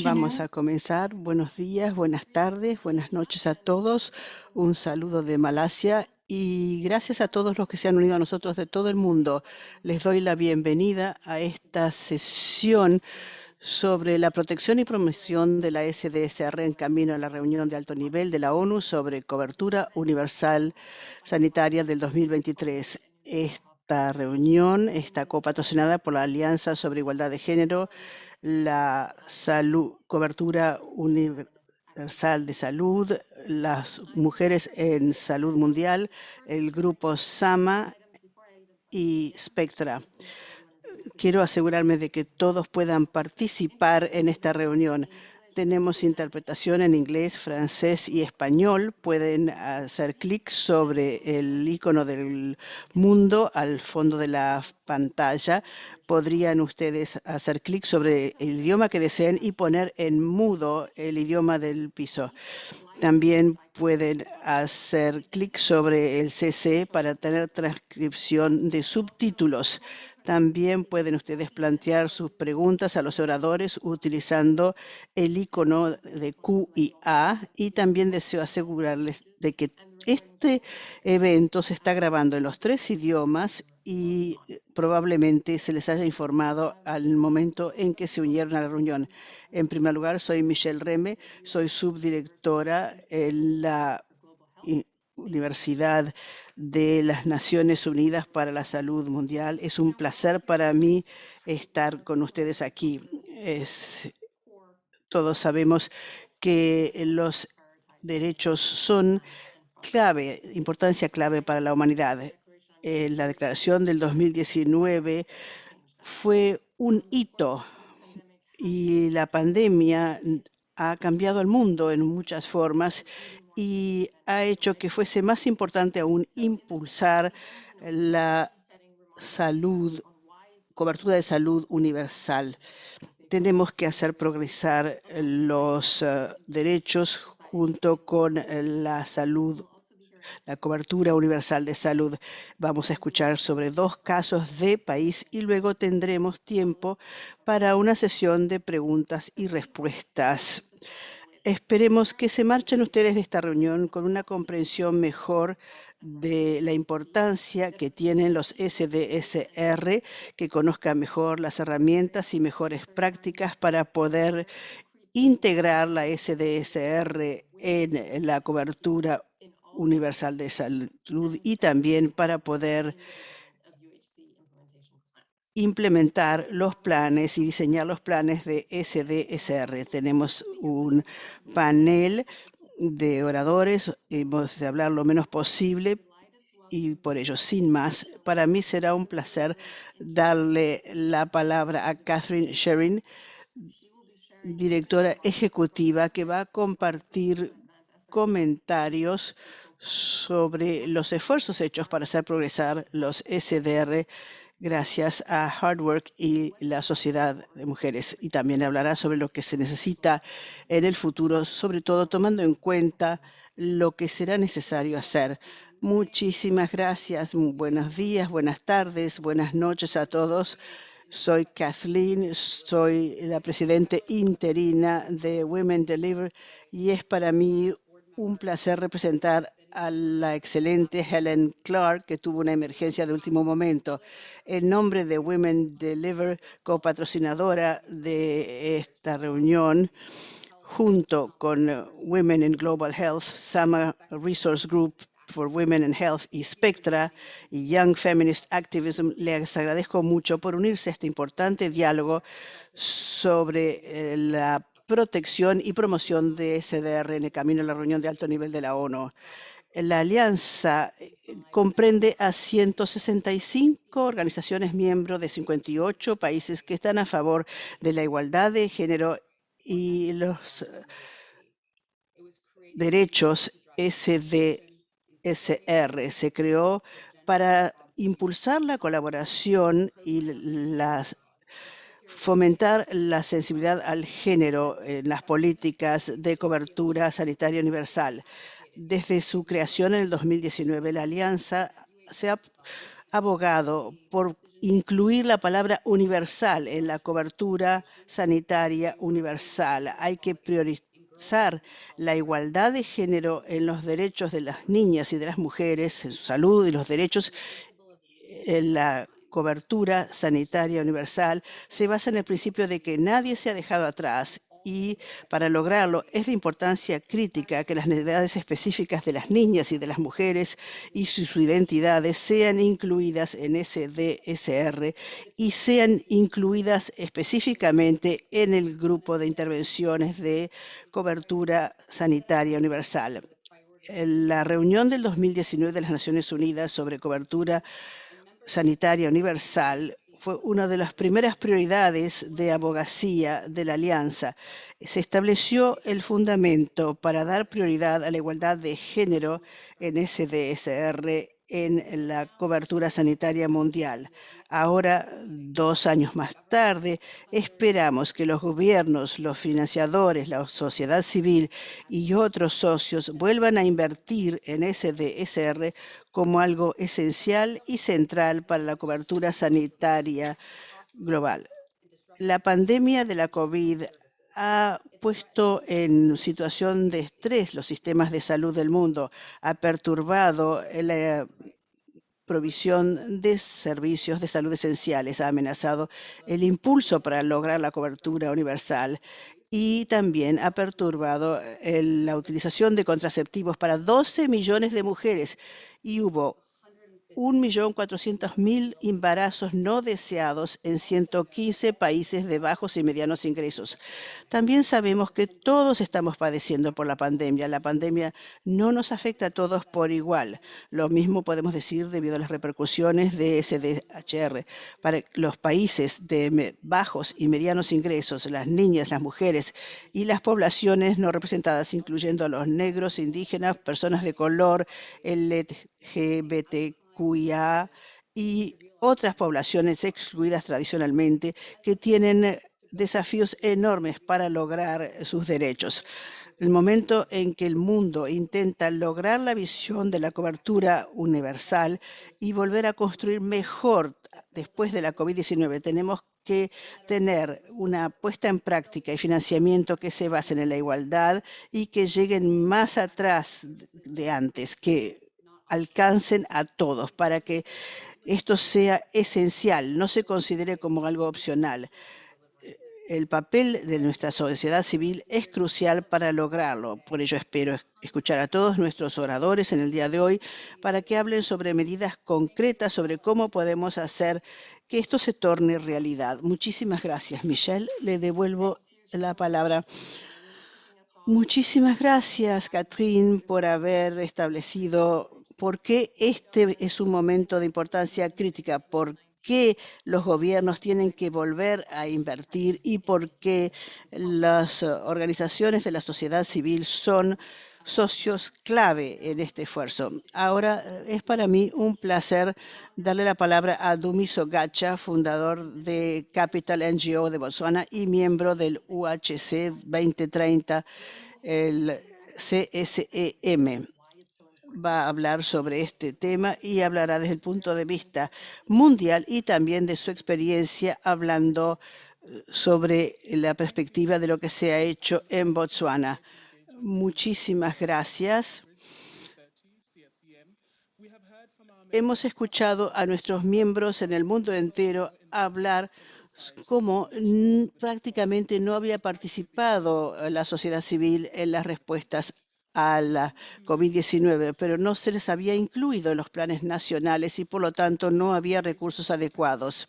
Vamos a comenzar. Buenos días, buenas tardes, buenas noches a todos. Un saludo de Malasia y gracias a todos los que se han unido a nosotros de todo el mundo. Les doy la bienvenida a esta sesión sobre la protección y promoción de la SDSR en camino a la reunión de alto nivel de la ONU sobre cobertura universal sanitaria del 2023. Esta reunión está copatrocinada por la Alianza sobre Igualdad de Género, la cobertura universal de salud, las mujeres en salud mundial, el grupo SAMA y Spectra. Quiero asegurarme de que todos puedan participar en esta reunión. Tenemos interpretación en inglés, francés y español. Pueden hacer clic sobre el icono del mundo al fondo de la pantalla. Podrían ustedes hacer clic sobre el idioma que deseen y poner en mudo el idioma del piso. También pueden hacer clic sobre el CC para tener transcripción de subtítulos. También pueden ustedes plantear sus preguntas a los oradores utilizando el icono de Q y A. Y también deseo asegurarles de que este evento se está grabando en los 3 idiomas y probablemente se les haya informado al momento en que se unieron a la reunión. En primer lugar, soy Michelle Reme, soy subdirectora en la Universidad de las Naciones Unidas para la Salud Mundial. Es un placer para mí estar con ustedes aquí. Todos sabemos que los derechos son clave, importancia clave para la humanidad. La declaración del 2019 fue un hito y la pandemia ha cambiado el mundo en muchas formas y ha hecho que fuese más importante aún impulsar la salud, cobertura de salud universal. Tenemos que hacer progresar los derechos junto con la salud, la cobertura universal de salud. Vamos a escuchar sobre 2 casos de país y luego tendremos tiempo para una sesión de preguntas y respuestas. Esperemos que se marchen ustedes de esta reunión con una comprensión mejor de la importancia que tienen los SDSR, que conozcan mejor las herramientas y mejores prácticas para poder integrar la SDSR en la cobertura universal de salud y también para poder implementar los planes y diseñar los planes de SDSR. Tenemos un panel de oradores, hemos de hablar lo menos posible y por ello, sin más, para mí será un placer darle la palabra a Catherine Sherin, directora ejecutiva, que va a compartir comentarios sobre los esfuerzos hechos para hacer progresar los SDR gracias a Hard Work y la Sociedad de Mujeres. Y también hablará sobre lo que se necesita en el futuro, sobre todo tomando en cuenta lo que será necesario hacer. Muchísimas gracias. Buenos días, buenas tardes, buenas noches a todos. Soy Kathleen, soy la presidenta interina de Women Deliver y es para mí un placer representar a la excelente Helen Clark, que tuvo una emergencia de último momento. En nombre de Women Deliver, copatrocinadora de esta reunión, junto con Women in Global Health, Sama Resource Group for Women in Health y Spectra y Young Feminist Activism, les agradezco mucho por unirse a este importante diálogo sobre la protección y promoción de SDR en el camino a la reunión de alto nivel de la ONU. La alianza comprende a 165 organizaciones miembros de 58 países que están a favor de la igualdad de género y los derechos SDSR. Se creó para impulsar la colaboración y fomentar la sensibilidad al género en las políticas de cobertura sanitaria universal. Desde su creación en el 2019, la Alianza se ha abogado por incluir la palabra universal en la cobertura sanitaria universal. Hay que priorizar la igualdad de género en los derechos de las niñas y de las mujeres, en su salud y los derechos en la cobertura sanitaria universal se basa en el principio de que nadie se ha dejado atrás y para lograrlo es de importancia crítica que las necesidades específicas de las niñas y de las mujeres y sus identidades sean incluidas en SDSR y sean incluidas específicamente en el grupo de intervenciones de cobertura sanitaria universal. En la reunión del 2019 de las Naciones Unidas sobre cobertura sanitaria universal fue una de las primeras prioridades de abogacía de la Alianza. Se estableció el fundamento para dar prioridad a la igualdad de género en SDSR en la cobertura sanitaria mundial. Ahora, 2 años más tarde, esperamos que los gobiernos, los financiadores, la sociedad civil y otros socios vuelvan a invertir en SDSR como algo esencial y central para la cobertura sanitaria global. La pandemia de la COVID ha puesto en situación de estrés los sistemas de salud del mundo, ha perturbado la provisión de servicios de salud esenciales, ha amenazado el impulso para lograr la cobertura universal y también ha perturbado la utilización de contraceptivos para 12 millones de mujeres y hubo 1.400.000 embarazos no deseados en 115 países de bajos y medianos ingresos. También sabemos que todos estamos padeciendo por la pandemia. La pandemia no nos afecta a todos por igual. Lo mismo podemos decir debido a las repercusiones de SDHR. Para los países de bajos y medianos ingresos, las niñas, las mujeres y las poblaciones no representadas, incluyendo a los negros, indígenas, personas de color, LGBTQIA y otras poblaciones excluidas tradicionalmente que tienen desafíos enormes para lograr sus derechos. El momento en que el mundo intenta lograr la visión de la cobertura universal y volver a construir mejor después de la COVID-19, tenemos que tener una puesta en práctica y financiamiento que se basen en la igualdad y que lleguen más atrás de antes, que alcancen a todos para que esto sea esencial, no se considere como algo opcional. El papel de nuestra sociedad civil es crucial para lograrlo. Por ello espero escuchar a todos nuestros oradores en el día de hoy para que hablen sobre medidas concretas sobre cómo podemos hacer que esto se torne realidad. Muchísimas gracias, Michelle. Le devuelvo la palabra. Muchísimas gracias, Catherine, por haber establecido por qué este es un momento de importancia crítica, por qué los gobiernos tienen que volver a invertir y por qué las organizaciones de la sociedad civil son socios clave en este esfuerzo. Ahora es para mí un placer darle la palabra a Dumiso Gacha, fundador de Capital NGO de Botswana y miembro del UHC 2030, el CSEM. Va a hablar sobre este tema y hablará desde el punto de vista mundial y también de su experiencia hablando sobre la perspectiva de lo que se ha hecho en Botswana. Muchísimas gracias. Hemos escuchado a nuestros miembros en el mundo entero hablar cómo prácticamente no había participado la sociedad civil en las respuestas a la COVID-19, pero no se les había incluido en los planes nacionales y por lo tanto no había recursos adecuados.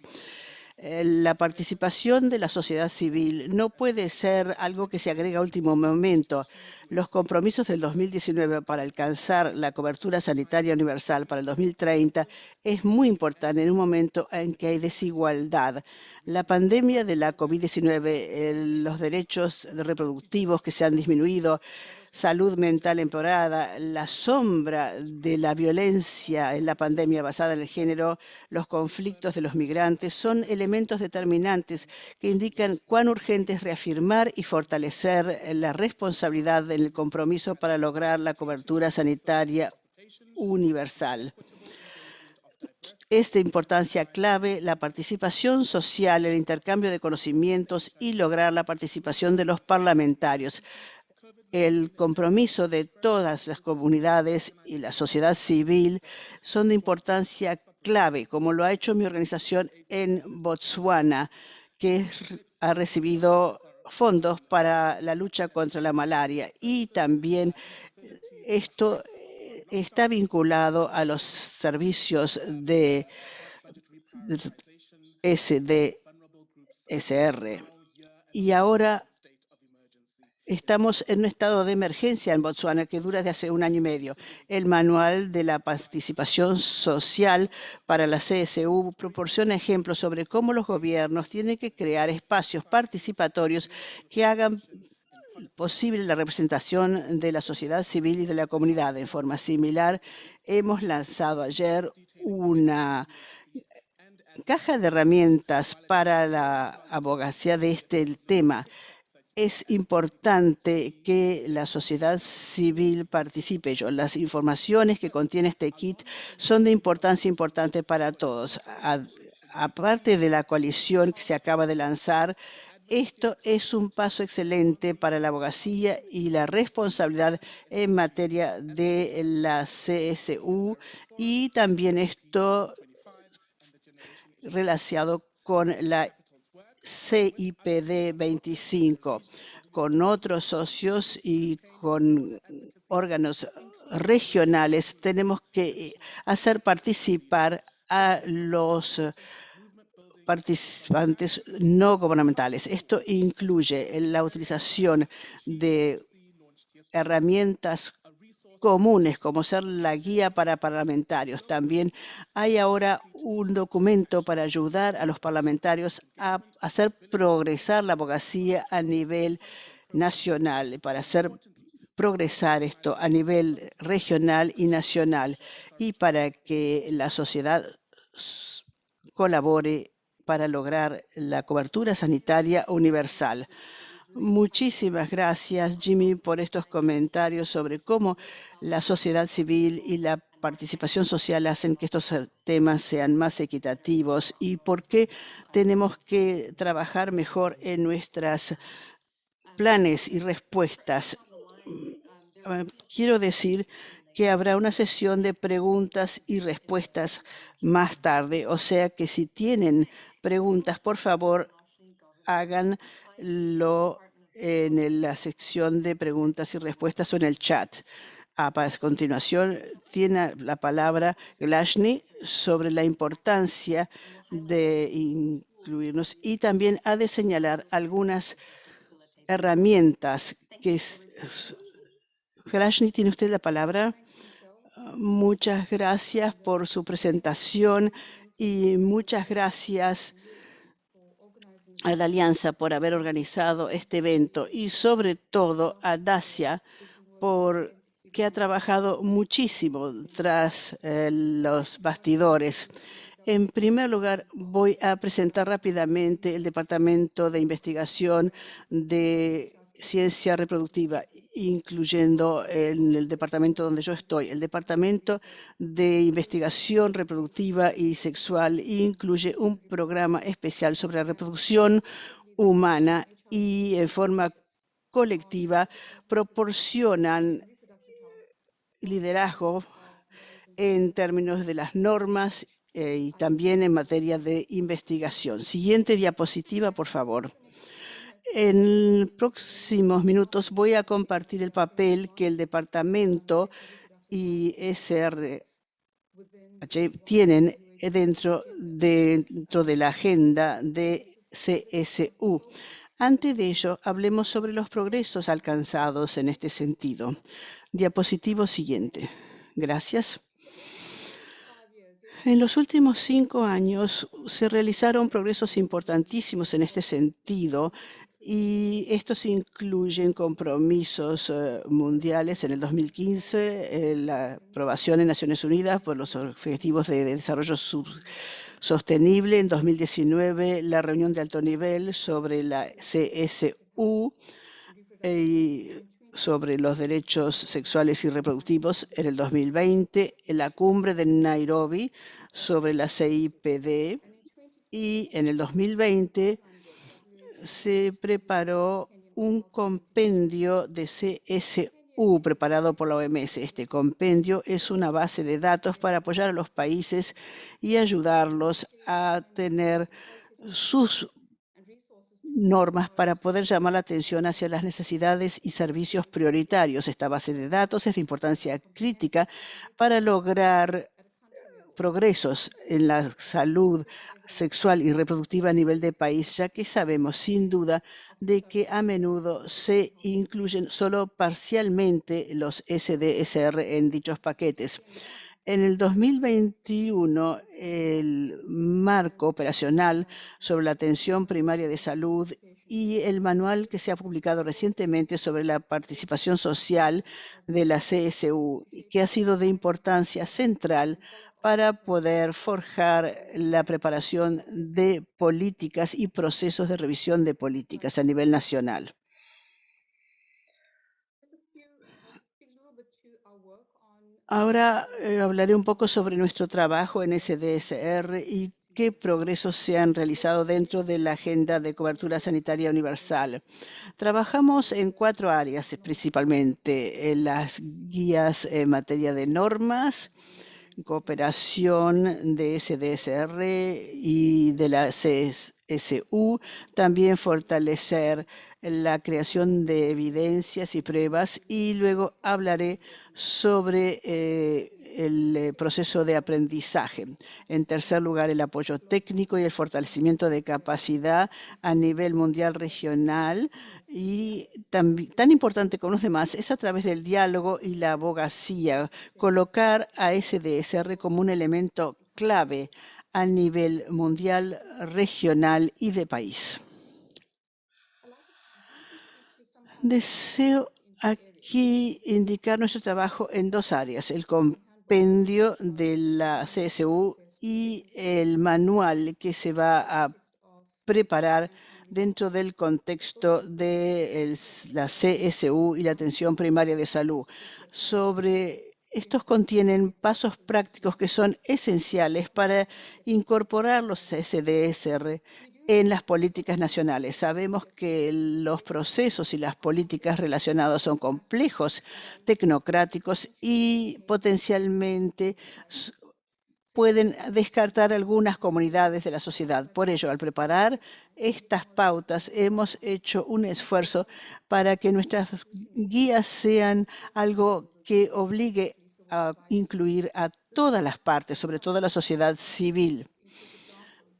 La participación de la sociedad civil no puede ser algo que se agrega a último momento. Los compromisos del 2019 para alcanzar la cobertura sanitaria universal para el 2030 es muy importante en un momento en que hay desigualdad. La pandemia de la COVID-19, los derechos reproductivos que se han disminuido, salud mental empeorada, la sombra de la violencia en la pandemia basada en el género, los conflictos de los migrantes, son elementos determinantes que indican cuán urgente es reafirmar y fortalecer la responsabilidad en el compromiso para lograr la cobertura sanitaria universal. Es de importancia clave la participación social, el intercambio de conocimientos y lograr la participación de los parlamentarios. El compromiso de todas las comunidades y la sociedad civil son de importancia clave, como lo ha hecho mi organización en Botsuana, que ha recibido fondos para la lucha contra la malaria, y también esto está vinculado a los servicios de SDSR. Y ahora estamos en un estado de emergencia en Botsuana que dura desde hace 1 año y medio. El manual de la participación social para la CSU proporciona ejemplos sobre cómo los gobiernos tienen que crear espacios participatorios que hagan posible la representación de la sociedad civil y de la comunidad. En forma similar, hemos lanzado ayer una caja de herramientas para la abogacía de este tema. Es importante que la sociedad civil participe. Las informaciones que contiene este kit son de importancia importante para todos. Aparte de la coalición que se acaba de lanzar, esto es un paso excelente para la abogacía y la responsabilidad en materia de la CSU, y también esto relacionado con la CIPD 25, con otros socios y con órganos regionales. Tenemos que hacer participar a los participantes no gubernamentales. Esto incluye la utilización de herramientas comunes, como ser la guía para parlamentarios. También hay ahora un documento para ayudar a los parlamentarios a hacer progresar la abogacía a nivel nacional, para hacer progresar esto a nivel regional y nacional, y para que la sociedad colabore para lograr la cobertura sanitaria universal. Muchísimas gracias, Jimmy, por estos comentarios sobre cómo la sociedad civil y la participación social hacen que estos temas sean más equitativos, y por qué tenemos que trabajar mejor en nuestros planes y respuestas. Quiero decir que habrá una sesión de preguntas y respuestas más tarde, o sea que si tienen preguntas, por favor, háganlo en la sección de preguntas y respuestas o en el chat. A continuación, tiene la palabra Glashny sobre la importancia de incluirnos, y también ha de señalar algunas herramientas que Glashny, tiene usted la palabra. Muchas gracias por su presentación y muchas gracias a la Alianza por haber organizado este evento, y sobre todo a Dacia porque ha trabajado muchísimo tras los bastidores. En primer lugar, voy a presentar rápidamente el Departamento de Investigación de Ciencia Reproductiva, incluyendo en el departamento donde yo estoy. El Departamento de Investigación Reproductiva y Sexual incluye un programa especial sobre la reproducción humana, y en forma colectiva proporcionan liderazgo en términos de las normas y también en materia de investigación. Siguiente diapositiva, por favor. En próximos minutos voy a compartir el papel que el departamento y SRH tienen dentro de la agenda de CSU. Antes de ello, hablemos sobre los progresos alcanzados en este sentido. Diapositivo siguiente. Gracias. En los últimos 5 años se realizaron progresos importantísimos en este sentido, y estos incluyen compromisos mundiales en el 2015, la aprobación en Naciones Unidas por los Objetivos de Desarrollo Sostenible. En 2019, la reunión de alto nivel sobre la CSU, sobre los derechos sexuales y reproductivos en el 2020, en la cumbre de Nairobi sobre la CIPD, y en el 2020 se preparó un compendio de CSU preparado por la OMS. Este compendio es una base de datos para apoyar a los países y ayudarlos a tener sus normas para poder llamar la atención hacia las necesidades y servicios prioritarios. Esta base de datos es de importancia crítica para lograr progresos en la salud sexual y reproductiva a nivel de país, ya que sabemos sin duda de que a menudo se incluyen solo parcialmente los SDSR en dichos paquetes. En el 2021, el marco operacional sobre la atención primaria de salud y el manual que se ha publicado recientemente sobre la participación social de la CSU, que ha sido de importancia central para poder forjar la preparación de políticas y procesos de revisión de políticas a nivel nacional. Ahora hablaré un poco sobre nuestro trabajo en SDSR y qué progresos se han realizado dentro de la Agenda de Cobertura Sanitaria Universal. Trabajamos en 4 áreas principalmente: en las guías en materia de normas, cooperación de SDSR y de la CSU, también fortalecer la creación de evidencias y pruebas, y luego hablaré sobre el proceso de aprendizaje. En tercer lugar, el apoyo técnico y el fortalecimiento de capacidad a nivel mundial, regional, y tan importante como los demás es a través del diálogo y la abogacía, colocar a SDSR como un elemento clave a nivel mundial, regional y de país. Deseo aquí indicar nuestro trabajo en 2 áreas: el compendio de la CSU y el manual que se va a preparar dentro del contexto de la CSU y la atención primaria de salud. Estos contienen pasos prácticos que son esenciales para incorporar los SDSR en las políticas nacionales. Sabemos que los procesos y las políticas relacionados son complejos, tecnocráticos y potencialmente pueden descartar algunas comunidades de la sociedad. Por ello, al preparar estas pautas, hemos hecho un esfuerzo para que nuestras guías sean algo que obligue a incluir a todas las partes, sobre todo a la sociedad civil.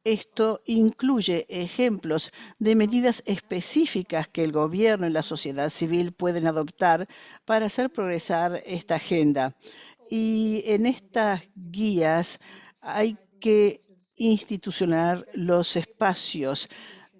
Esto incluye ejemplos de medidas específicas que el gobierno y la sociedad civil pueden adoptar para hacer progresar esta agenda. Y en estas guías hay que institucionar los espacios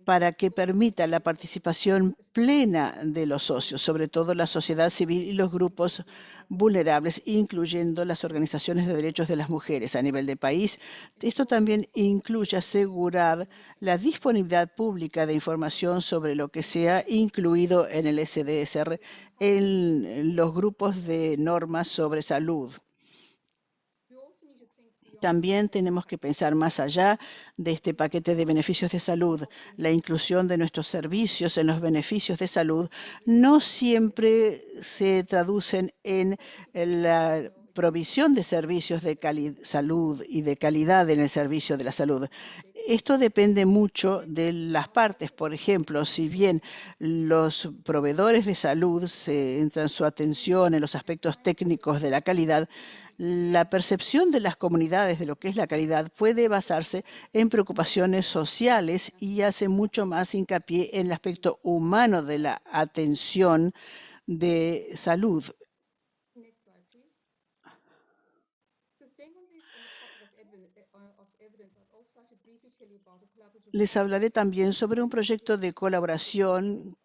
para que permita la participación plena de los socios, sobre todo la sociedad civil y los grupos vulnerables, incluyendo las organizaciones de derechos de las mujeres a nivel de país. Esto también incluye asegurar la disponibilidad pública de información sobre lo que se ha incluido en el SDSR en los grupos de normas sobre salud. También tenemos que pensar más allá de este paquete de beneficios de salud. La inclusión de nuestros servicios en los beneficios de salud no siempre se traducen en la provisión de servicios de salud y de calidad en el servicio de la salud. Esto depende mucho de las partes. Por ejemplo, si bien los proveedores de salud se centran su atención en los aspectos técnicos de la calidad, la percepción de las comunidades de lo que es la calidad puede basarse en preocupaciones sociales y hace mucho más hincapié en el aspecto humano de la atención de salud. Les hablaré también sobre un proyecto de colaboración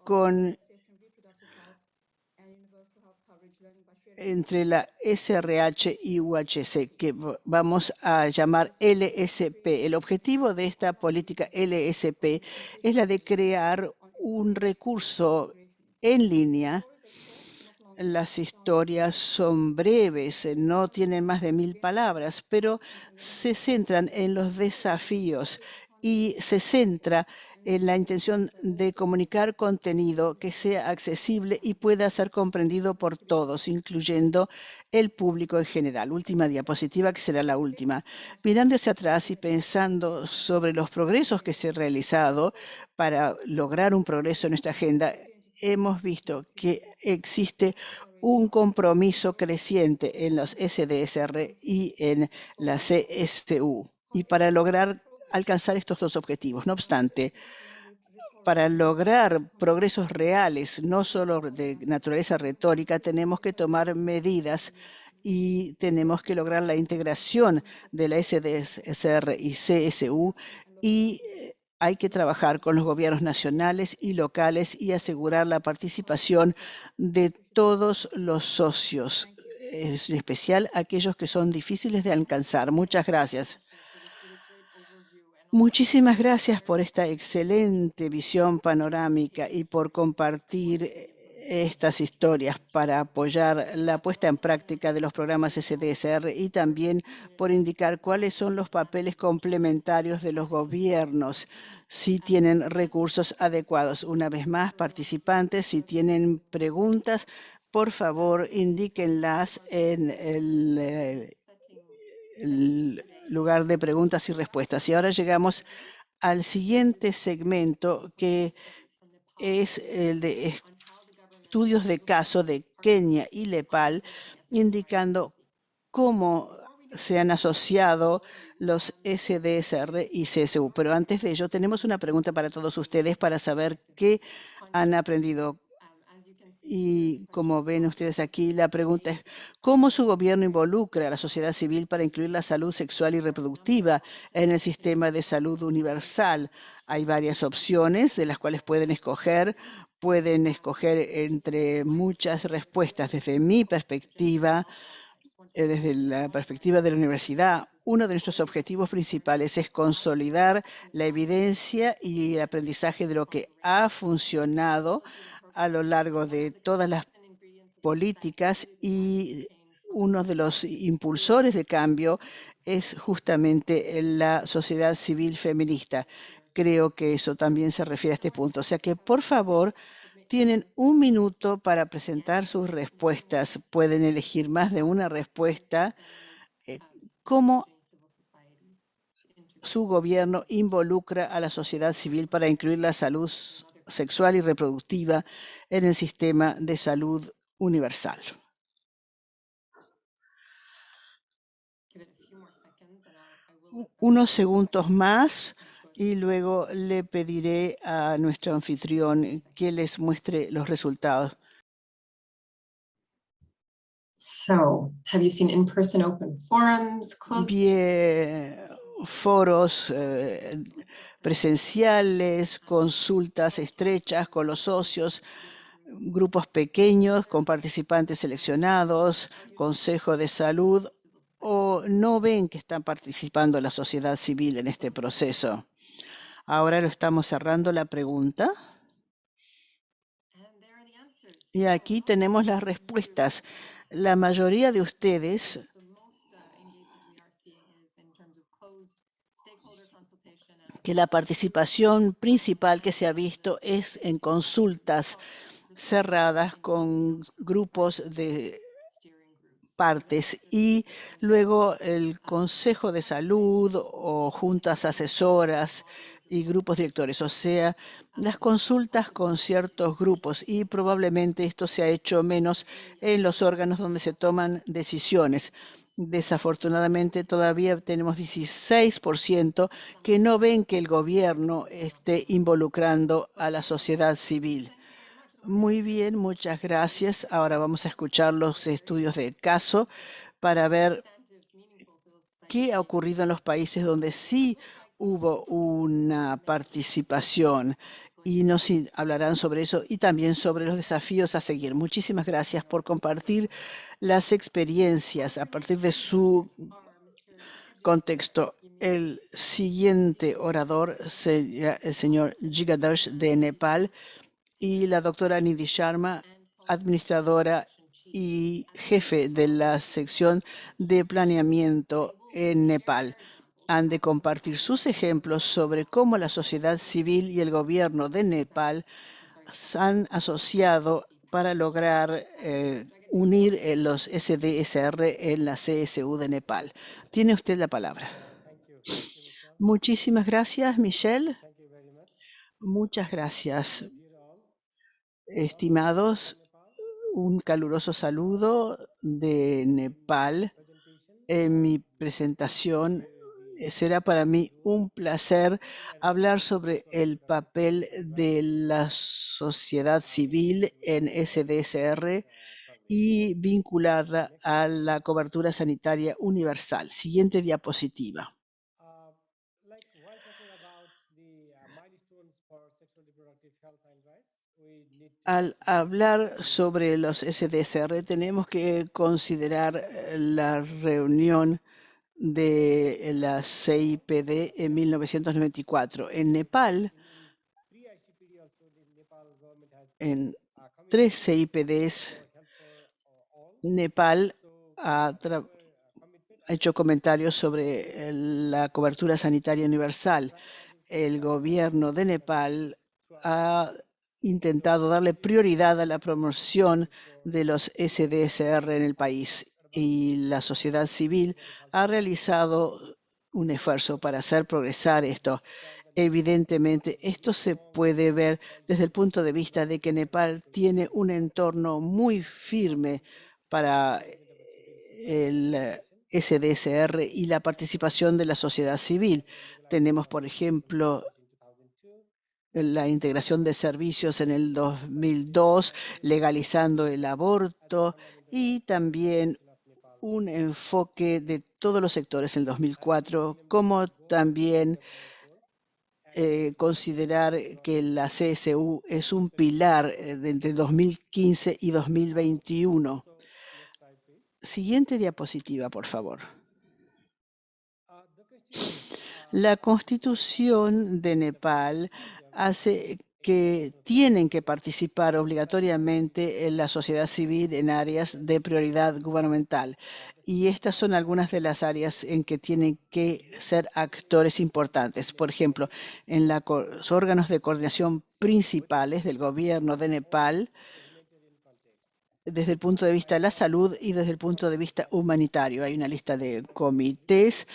entre la SRH y UHC, que vamos a llamar LSP. El objetivo de esta política LSP es la de crear un recurso en línea Las historias son breves, no tienen más de 1000 palabras, pero se centran en los desafíos y se centra en la intención de comunicar contenido que sea accesible y pueda ser comprendido por todos, incluyendo el público en general. Última diapositiva, que será la última. Mirando hacia atrás y pensando sobre los progresos que se han realizado para lograr un progreso en nuestra agenda, hemos visto que existe un compromiso creciente en los SDSR y en la CSU, y para lograr alcanzar estos dos objetivos. No obstante, para lograr progresos reales, no solo de naturaleza retórica, tenemos que tomar medidas y tenemos que lograr la integración de la SDSR y CSU, y hay que trabajar con los gobiernos nacionales y locales y asegurar la participación de todos los socios, en especial aquellos que son difíciles de alcanzar. Muchas gracias. Muchísimas gracias por esta excelente visión panorámica y por compartir estas historias para apoyar la puesta en práctica de los programas SDSR, y también por indicar cuáles son los papeles complementarios de los gobiernos si tienen recursos adecuados. Una vez más, participantes, si tienen preguntas, por favor, indíquenlas en el lugar de preguntas y respuestas. Y ahora llegamos al siguiente segmento, que es el de estudios de caso de Kenia y Nepal, indicando cómo se han asociado los SDSR y CSU. Pero antes de ello, tenemos una pregunta para todos ustedes para saber qué han aprendido. Y como ven ustedes aquí, la pregunta es: ¿cómo su gobierno involucra a la sociedad civil para incluir la salud sexual y reproductiva en el sistema de salud universal? Hay varias opciones de las cuales pueden escoger. Pueden escoger entre muchas respuestas. Desde mi perspectiva, desde la perspectiva de la universidad, uno de nuestros objetivos principales es consolidar la evidencia y el aprendizaje de lo que ha funcionado a lo largo de todas las políticas, y uno de los impulsores de cambio es justamente la sociedad civil feminista. Creo que eso también se refiere a este punto. O sea que, por favor, tienen un minuto para presentar sus respuestas. Pueden elegir más de una respuesta. ¿Cómo su gobierno involucra a la sociedad civil para incluir la salud sexual y reproductiva en el sistema de salud universal? Unos segundos más y luego le pediré a nuestro anfitrión que les muestre los resultados. So, have you seen in-person open forums, closed? Bien, foros presenciales, consultas estrechas con los socios, grupos pequeños con participantes seleccionados, consejo de salud, o no ven que están participando la sociedad civil en este proceso? Ahora lo estamos cerrando la pregunta. Y aquí tenemos las respuestas. La mayoría de ustedes que la participación principal que se ha visto es en consultas cerradas con grupos de partes, y luego el Consejo de Salud o juntas asesoras y grupos directores, o sea, las consultas con ciertos grupos, y probablemente esto se ha hecho menos en los órganos donde se toman decisiones. Desafortunadamente, todavía tenemos 16% que no ven que el gobierno esté involucrando a la sociedad civil. Muy bien, muchas gracias. Ahora vamos a escuchar los estudios de caso para ver qué ha ocurrido en los países donde sí hubo una participación, y nos hablarán sobre eso y también sobre los desafíos a seguir. Muchísimas gracias por compartir las experiencias a partir de su contexto. El siguiente orador será el señor Jigadash de Nepal, y la doctora Nidhi Sharma, administradora y jefe de la sección de planeamiento en Nepal. Han de compartir sus ejemplos sobre cómo la sociedad civil y el gobierno de Nepal se han asociado para lograr unir los SDSR en la CSU de Nepal. Tiene usted la palabra. Muchísimas gracias, Michelle. Muchas gracias, estimados. Un caluroso saludo de Nepal. En mi presentación será para mí un placer hablar sobre el papel de la sociedad civil en SDSR y vincularla a la cobertura sanitaria universal. Siguiente diapositiva. Al hablar sobre los SDSR, tenemos que considerar la reunión de la CIPD en 1994. En Nepal, en 3 CIPDs, Nepal ha hecho comentarios sobre la cobertura sanitaria universal. El gobierno de Nepal ha intentado darle prioridad a la promoción de los SDSR en el país y la sociedad civil ha realizado un esfuerzo para hacer progresar esto. Evidentemente, esto se puede ver desde el punto de vista de que Nepal tiene un entorno muy firme para el SDSR y la participación de la sociedad civil. Tenemos, por ejemplo, la integración de servicios en el 2002, legalizando el aborto y también un enfoque de todos los sectores en el 2004, como también considerar que la CSU es un pilar de entre 2015 y 2021. Siguiente diapositiva, por favor. La Constitución de Nepal hace que tienen que participar obligatoriamente en la sociedad civil en áreas de prioridad gubernamental. Y estas son algunas de las áreas en que tienen que ser actores importantes. Por ejemplo, en los órganos de coordinación principales del gobierno de Nepal, desde el punto de vista de la salud y desde el punto de vista humanitario. Hay una lista de comités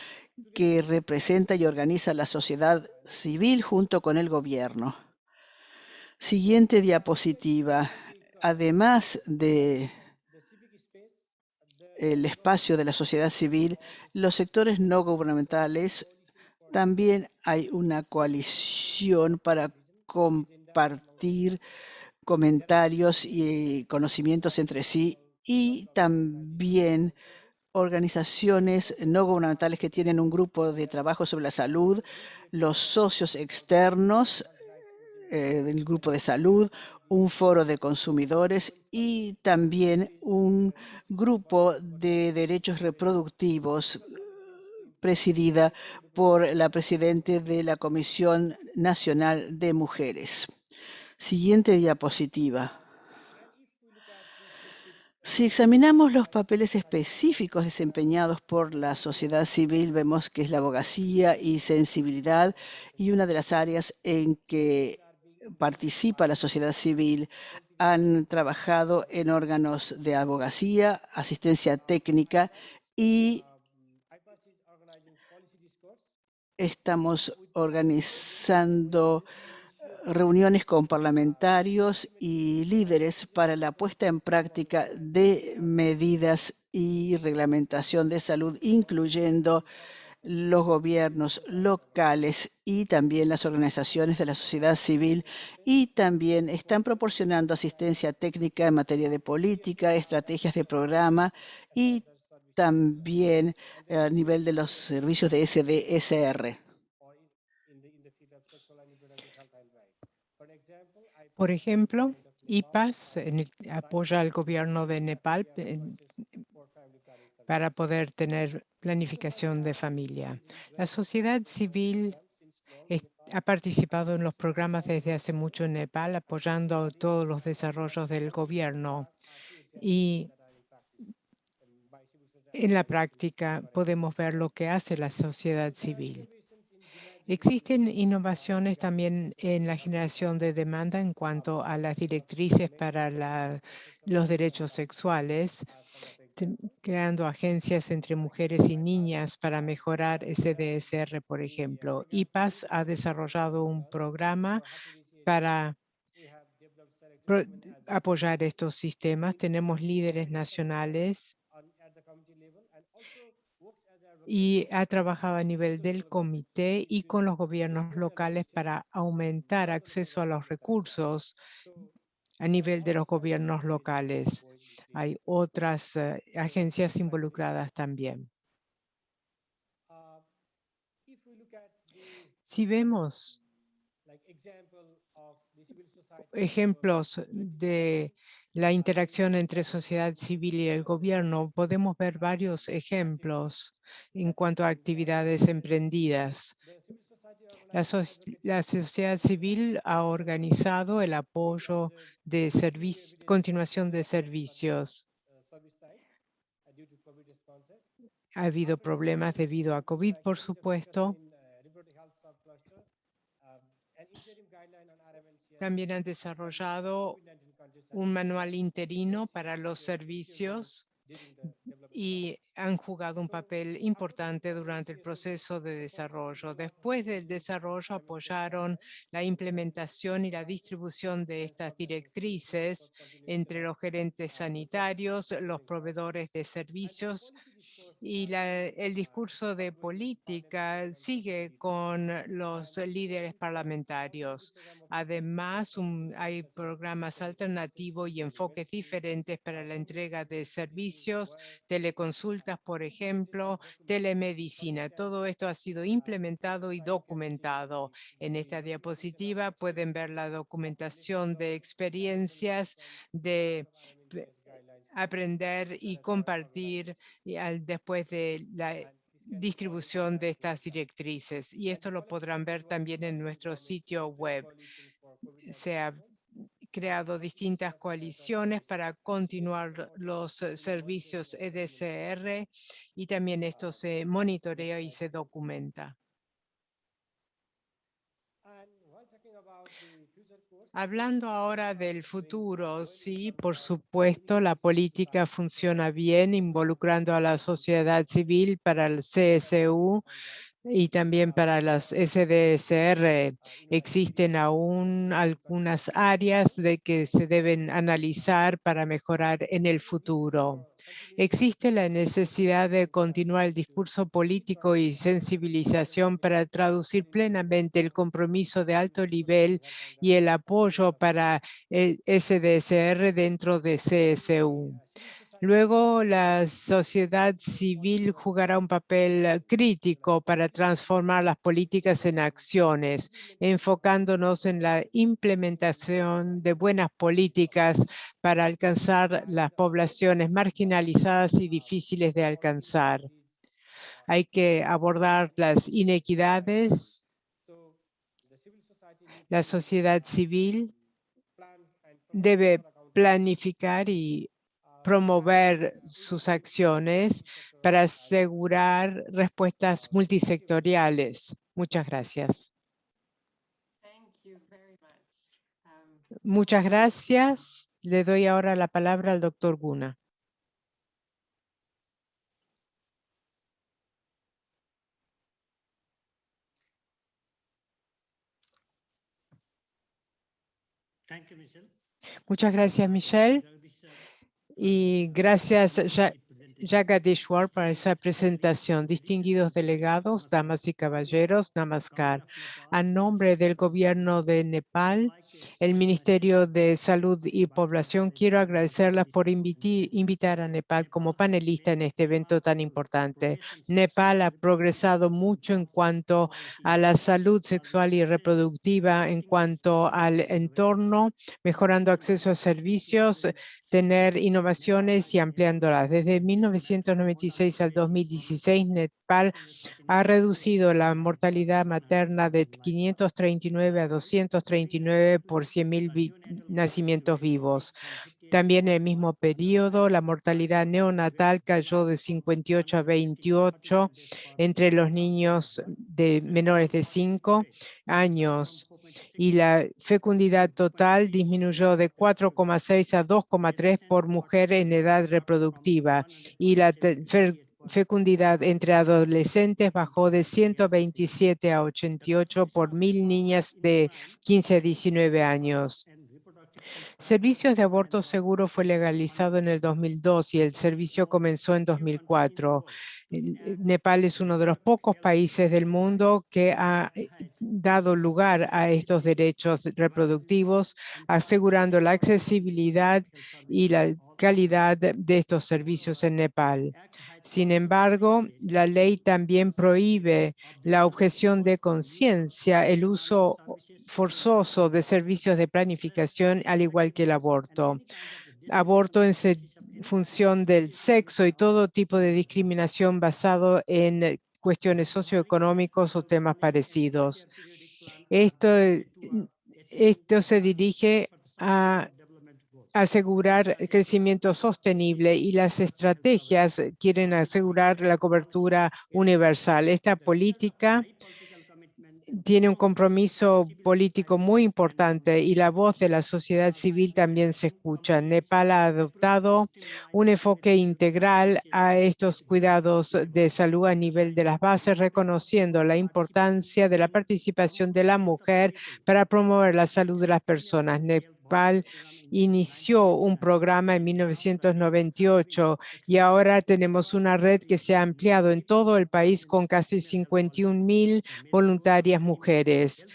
que representa y organiza la sociedad civil junto con el gobierno. Siguiente diapositiva. Además de el espacio de la sociedad civil, los sectores no gubernamentales, también hay una coalición para compartir comentarios y conocimientos entre sí y también organizaciones no gubernamentales que tienen un grupo de trabajo sobre la salud, los socios externos del grupo de salud, un foro de consumidores y también un grupo de derechos reproductivos presidida por la presidenta de la Comisión Nacional de Mujeres. Siguiente diapositiva. Si examinamos los papeles específicos desempeñados por la sociedad civil, vemos que es la abogacía y sensibilidad y una de las áreas en que participa la sociedad civil. Han trabajado en órganos de abogacía, asistencia técnica y estamos organizando reuniones con parlamentarios y líderes para la puesta en práctica de medidas y reglamentación de salud, incluyendo los gobiernos locales y también las organizaciones de la sociedad civil, y también están proporcionando asistencia técnica en materia de política, estrategias de programa y también a nivel de los servicios de SDSR. Por ejemplo, IPAS apoya al gobierno de Nepal para poder tener planificación de familia. La sociedad civil ha participado en los programas desde hace mucho en Nepal, apoyando todos los desarrollos del gobierno. Y en la práctica podemos ver lo que hace la sociedad civil. Existen innovaciones también en la generación de demanda en cuanto a las directrices para los derechos sexuales, creando agencias entre mujeres y niñas para mejorar SDSR, por ejemplo. IPAS ha desarrollado un programa para apoyar estos sistemas. Tenemos líderes nacionales y ha trabajado a nivel del comité y con los gobiernos locales para aumentar acceso a los recursos a nivel de los gobiernos locales. Hay otras agencias involucradas también. Si vemos ejemplos de la interacción entre sociedad civil y el gobierno, podemos ver varios ejemplos en cuanto a actividades emprendidas. La sociedad civil ha organizado el apoyo de continuación de servicios. Ha habido problemas debido a COVID, por supuesto. También han desarrollado un manual interino para los servicios y han jugado un papel importante durante el proceso de desarrollo. Después del desarrollo apoyaron la implementación y la distribución de estas directrices entre los gerentes sanitarios, los proveedores de servicios y el discurso de política sigue con los líderes parlamentarios. Además, hay programas alternativos y enfoques diferentes para la entrega de servicios, teleconsultas, por ejemplo, telemedicina. Todo esto ha sido implementado y documentado. En esta diapositiva pueden ver la documentación de experiencias de aprender y compartir después de la distribución de estas directrices. Y esto lo podrán ver también en nuestro sitio web. Se ha creado distintas coaliciones para continuar los servicios EDCR y también esto se monitorea y se documenta. Hablando ahora del futuro, sí, por supuesto, la política funciona bien involucrando a la sociedad civil para el CSU y también para las SDSR. Existen aún algunas áreas de que se deben analizar para mejorar en el futuro. Existe la necesidad de continuar el discurso político y sensibilización para traducir plenamente el compromiso de alto nivel y el apoyo para el SDSR dentro de CSU. Luego, la sociedad civil jugará un papel crítico para transformar las políticas en acciones, enfocándonos en la implementación de buenas políticas para alcanzar las poblaciones marginalizadas y difíciles de alcanzar. Hay que abordar las inequidades. La sociedad civil debe planificar y promover sus acciones para asegurar respuestas multisectoriales. Muchas gracias. Muchas gracias. Le doy ahora la palabra al doctor Guna. Muchas gracias, Michelle. Y gracias, Jagadishwar, por esa presentación. Distinguidos delegados, damas y caballeros, namaskar. A nombre del gobierno de Nepal, el Ministerio de Salud y Población, quiero agradecerlas por invitar a Nepal como panelista en este evento tan importante. Nepal ha progresado mucho en cuanto a la salud sexual y reproductiva, en cuanto al entorno, mejorando acceso a servicios, tener innovaciones y ampliándolas. Desde 1996 al 2016, Nepal ha reducido la mortalidad materna de 539 a 239 por 100.000 nacimientos vivos. También en el mismo periodo, la mortalidad neonatal cayó de 58 a 28 entre los niños menores de 5 años y la fecundidad total disminuyó de 4,6 a 2,3 por mujer en edad reproductiva y la fecundidad entre adolescentes bajó de 127 a 88 por 1.000 niñas de 15 a 19 años. Servicios de aborto seguro fue legalizado en el 2002 y el servicio comenzó en 2004. Nepal es uno de los pocos países del mundo que ha dado lugar a estos derechos reproductivos, asegurando la accesibilidad y la calidad de estos servicios en Nepal. Sin embargo, la ley también prohíbe la objeción de conciencia, el uso forzoso de servicios de planificación, al igual que el aborto. Aborto en función del sexo y todo tipo de discriminación basado en cuestiones socioeconómicas o temas parecidos. Esto se dirige a asegurar el crecimiento sostenible y las estrategias quieren asegurar la cobertura universal. Esta política tiene un compromiso político muy importante y la voz de la sociedad civil también se escucha. Nepal ha adoptado un enfoque integral a estos cuidados de salud a nivel de las bases, reconociendo la importancia de la participación de la mujer para promover la salud de las personas. Nepal inició un programa en 1998 y ahora tenemos una red que se ha ampliado en todo el país con casi 51.000 voluntarias mujeres.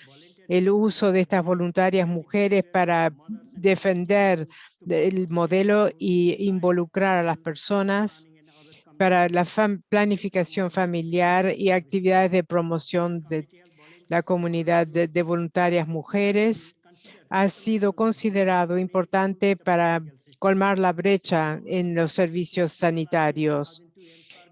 El uso de estas voluntarias mujeres para defender el modelo e involucrar a las personas para la planificación familiar y actividades de promoción de la comunidad de voluntarias mujeres ha sido considerado importante para colmar la brecha en los servicios sanitarios.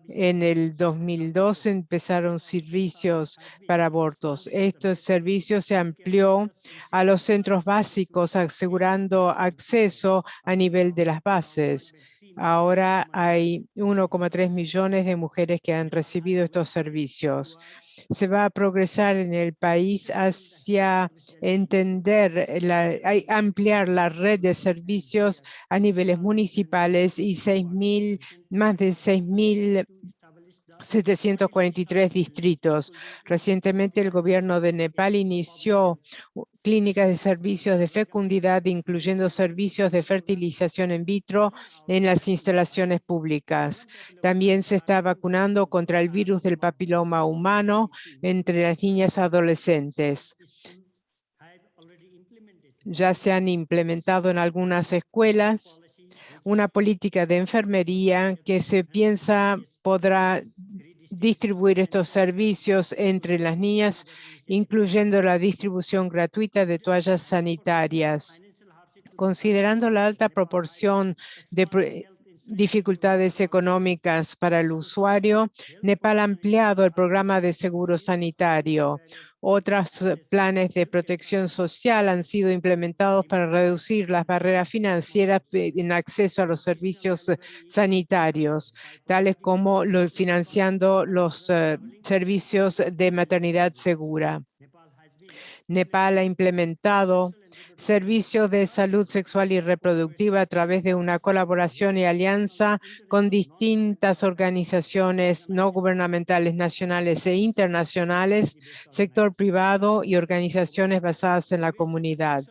En el 2002 empezaron servicios para abortos. Estos servicios se amplió a los centros básicos, asegurando acceso a nivel de las bases. Ahora hay 1,3 millones de mujeres que han recibido estos servicios. Se va a progresar en el país hacia ampliar la red de servicios a niveles municipales y más de 6.743 distritos. Recientemente el gobierno de Nepal inició clínicas de servicios de fecundidad, incluyendo servicios de fertilización in vitro en las instalaciones públicas. También se está vacunando contra el virus del papiloma humano entre las niñas adolescentes. Ya se han implementado en algunas escuelas una política de enfermería que se piensa podrá distribuir estos servicios entre las niñas, incluyendo la distribución gratuita de toallas sanitarias. Considerando la alta proporción de dificultades económicas para el usuario, Nepal ha ampliado el programa de seguro sanitario. Otros planes de protección social han sido implementados para reducir las barreras financieras en acceso a los servicios sanitarios, tales como financiando los servicios de maternidad segura. Nepal ha implementado servicios de salud sexual y reproductiva a través de una colaboración y alianza con distintas organizaciones no gubernamentales nacionales e internacionales, sector privado y organizaciones basadas en la comunidad.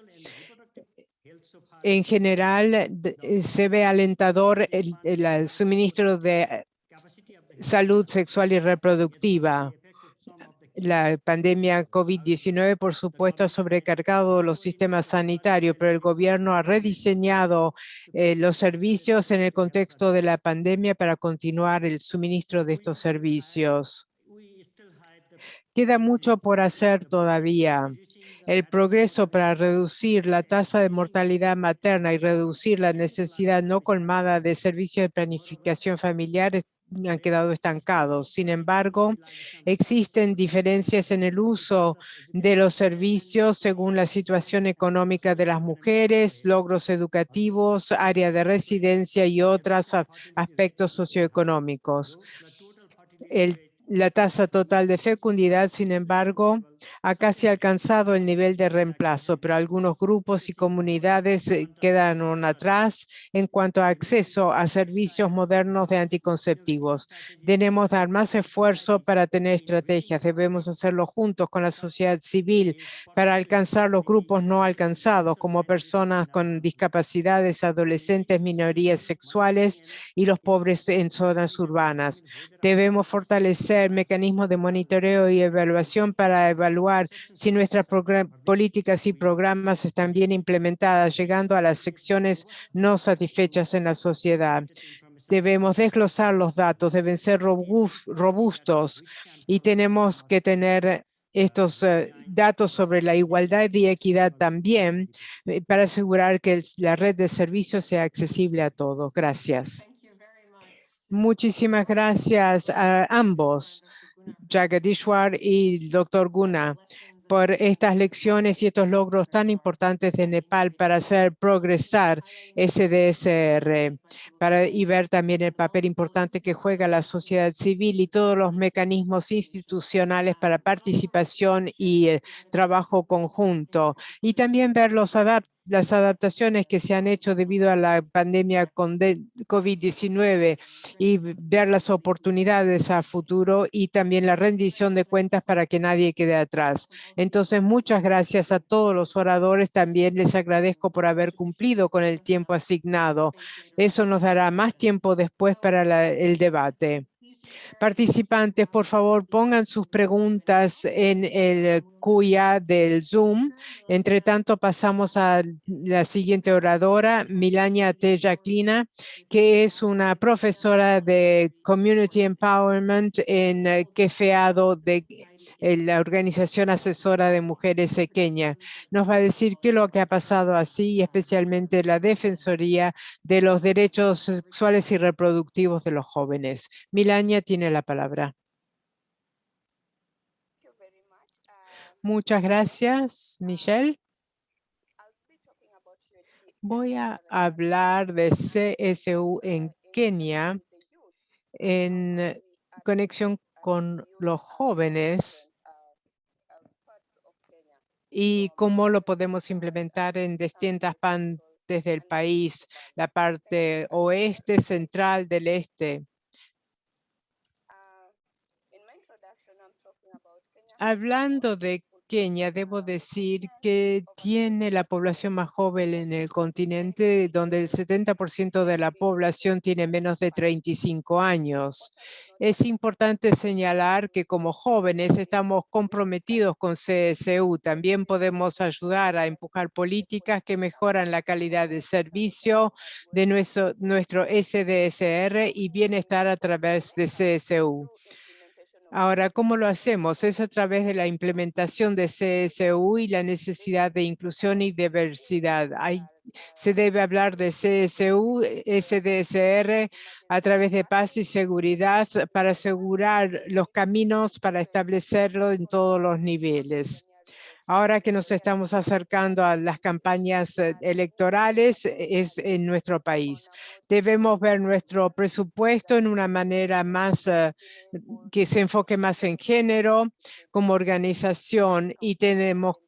En general, se ve alentador el suministro de salud sexual y reproductiva. La pandemia COVID-19, por supuesto, ha sobrecargado los sistemas sanitarios, pero el gobierno ha rediseñado los servicios en el contexto de la pandemia para continuar el suministro de estos servicios. Queda mucho por hacer todavía. El progreso para reducir la tasa de mortalidad materna y reducir la necesidad no colmada de servicios de planificación familiar han quedado estancados. Sin embargo, existen diferencias en el uso de los servicios según la situación económica de las mujeres, logros educativos, área de residencia y otros aspectos socioeconómicos. La tasa total de fecundidad, sin embargo, ha casi alcanzado el nivel de reemplazo, pero algunos grupos y comunidades quedan atrás en cuanto a acceso a servicios modernos de anticonceptivos. Debemos dar más esfuerzo para tener estrategias. Debemos hacerlo juntos con la sociedad civil para alcanzar los grupos no alcanzados, como personas con discapacidades, adolescentes, minorías sexuales y los pobres en zonas urbanas. Debemos fortalecer mecanismos de monitoreo y evaluación para evaluar si nuestras políticas y programas están bien implementadas, llegando a las secciones no satisfechas en la sociedad. Debemos desglosar los datos, deben ser robustos y tenemos que tener estos datos sobre la igualdad y equidad también para asegurar que la red de servicios sea accesible a todos. Gracias. Thank you very much. Muchísimas gracias a ambos, Jagadishwar y Dr. Guna, por estas lecciones y estos logros tan importantes de Nepal para hacer progresar SDSR y ver también el papel importante que juega la sociedad civil y todos los mecanismos institucionales para participación y trabajo conjunto. Y también ver las adaptaciones que se han hecho debido a la pandemia con COVID-19 y ver las oportunidades a futuro y también la rendición de cuentas para que nadie quede atrás. Entonces, muchas gracias a todos los oradores. También les agradezco por haber cumplido con el tiempo asignado. Eso nos dará más tiempo después para el debate. Participantes, por favor, pongan sus preguntas en el QIA del Zoom. Entre tanto, pasamos a la siguiente oradora, Milania Tejaklina, que es una profesora de Community Empowerment en Quefeado de la Organización Asesora de Mujeres de Kenia. Nos va a decir qué es lo que ha pasado así, y especialmente la Defensoría de los Derechos Sexuales y Reproductivos de los Jóvenes. Milania tiene la palabra. Muchas gracias, Michelle. Voy a hablar de CSU en Kenia en conexión con los jóvenes y cómo lo podemos implementar en distintas partes del país, la parte oeste, central, del este. Hablando de Kenia, debo decir que tiene la población más joven en el continente, donde el 70% de la población tiene menos de 35 años. Es importante señalar que como jóvenes estamos comprometidos con CSU. También podemos ayudar a empujar políticas que mejoran la calidad de servicio de nuestro SDSR y bienestar a través de CSU. Ahora, ¿cómo lo hacemos? Es a través de la implementación de CSU y la necesidad de inclusión y diversidad. Se debe hablar de CSU, SDSR, a través de paz y seguridad para asegurar los caminos para establecerlo en todos los niveles. Ahora que nos estamos acercando a las campañas electorales, es en nuestro país. Debemos ver nuestro presupuesto en una manera más que se enfoque más en género como organización, y tenemos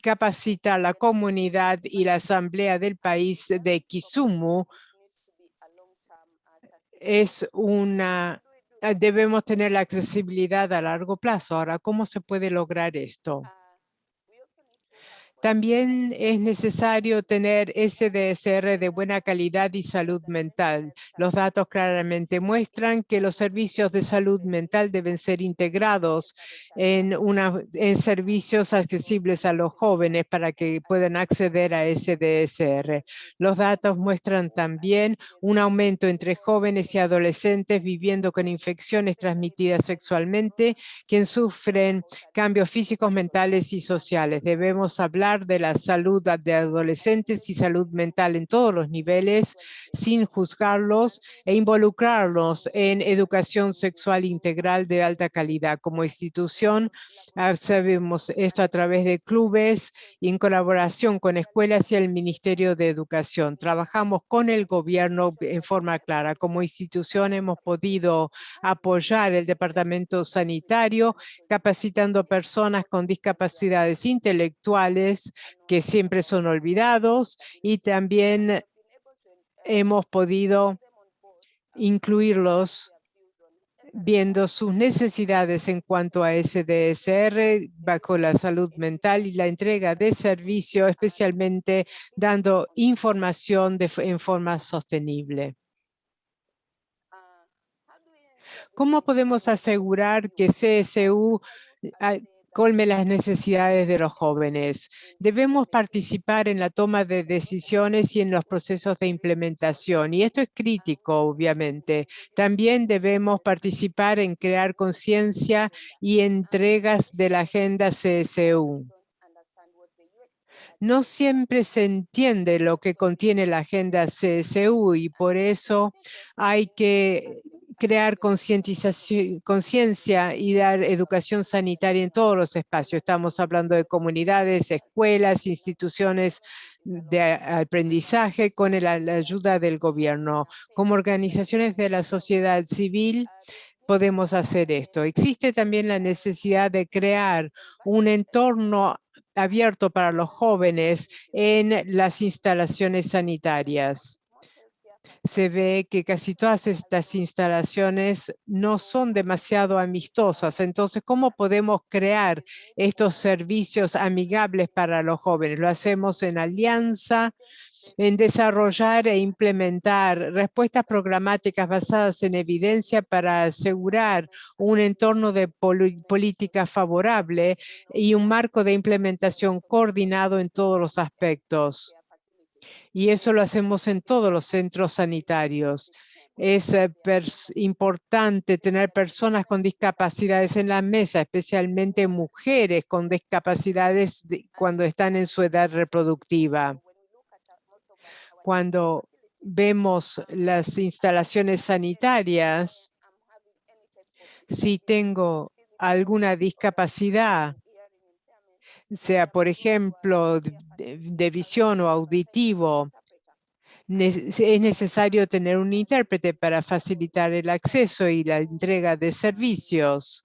capacitar la comunidad y la asamblea del país de Kisumu. Debemos tener la accesibilidad a largo plazo. Ahora, ¿cómo se puede lograr esto? También es necesario tener SDSR de buena calidad y salud mental. Los datos claramente muestran que los servicios de salud mental deben ser integrados en servicios accesibles a los jóvenes para que puedan acceder a SDSR. Los datos muestran también un aumento entre jóvenes y adolescentes viviendo con infecciones transmitidas sexualmente, quienes sufren cambios físicos, mentales y sociales. Debemos hablar hablar de la salud de adolescentes y salud mental en todos los niveles, sin juzgarlos e involucrarlos en educación sexual integral de alta calidad. Como institución, sabemos esto a través de clubes y en colaboración con escuelas y el Ministerio de Educación. Trabajamos con el gobierno en forma clara. Como institución hemos podido apoyar el departamento sanitario, capacitando personas con discapacidades intelectuales que siempre son olvidados, y también hemos podido incluirlos viendo sus necesidades en cuanto a SDSR bajo la salud mental y la entrega de servicio, especialmente dando información en forma sostenible. ¿Cómo podemos asegurar que CSU colme las necesidades de los jóvenes? Debemos participar en la toma de decisiones y en los procesos de implementación, y esto es crítico, obviamente. También debemos participar en crear conciencia y entregas de la agenda CSU. No siempre se entiende lo que contiene la agenda CSU y por eso hay que crear conciencia y dar educación sanitaria en todos los espacios. Estamos hablando de comunidades, escuelas, instituciones de aprendizaje con la ayuda del gobierno. Como organizaciones de la sociedad civil, podemos hacer esto. Existe también la necesidad de crear un entorno abierto para los jóvenes en las instalaciones sanitarias. Se ve que casi todas estas instalaciones no son demasiado amistosas. Entonces, ¿cómo podemos crear estos servicios amigables para los jóvenes? Lo hacemos en alianza, en desarrollar e implementar respuestas programáticas basadas en evidencia para asegurar un entorno de política favorable y un marco de implementación coordinado en todos los aspectos. Y eso lo hacemos en todos los centros sanitarios. Es importante tener personas con discapacidades en la mesa, especialmente mujeres con discapacidades cuando están en su edad reproductiva. Cuando vemos las instalaciones sanitarias, si tengo alguna discapacidad, sea por ejemplo de visión o auditivo, es necesario tener un intérprete para facilitar el acceso y la entrega de servicios.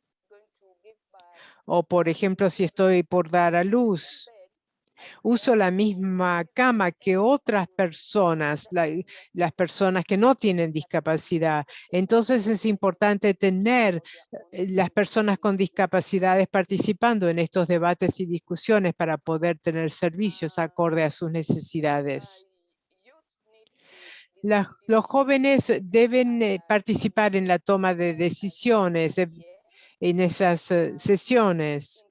O por ejemplo, si estoy por dar a luz, uso la misma cama que otras personas, las personas que no tienen discapacidad. Entonces es importante tener las personas con discapacidades participando en estos debates y discusiones para poder tener servicios acorde a sus necesidades. Los jóvenes deben participar en la toma de decisiones en esas sesiones.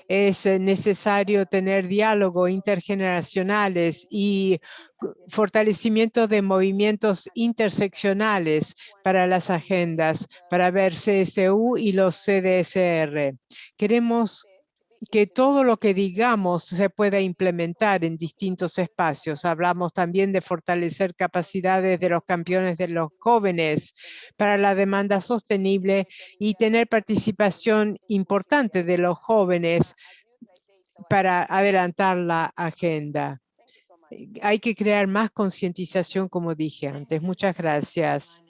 Es necesario tener diálogo intergeneracionales y fortalecimiento de movimientos interseccionales para las agendas, para ver CSU y los CDSR. Queremos que todo lo que digamos se pueda implementar en distintos espacios. Hablamos también de fortalecer capacidades de los campeones de los jóvenes para la demanda sostenible y tener participación importante de los jóvenes para adelantar la agenda. Hay que crear más concientización, como dije antes. Muchas gracias.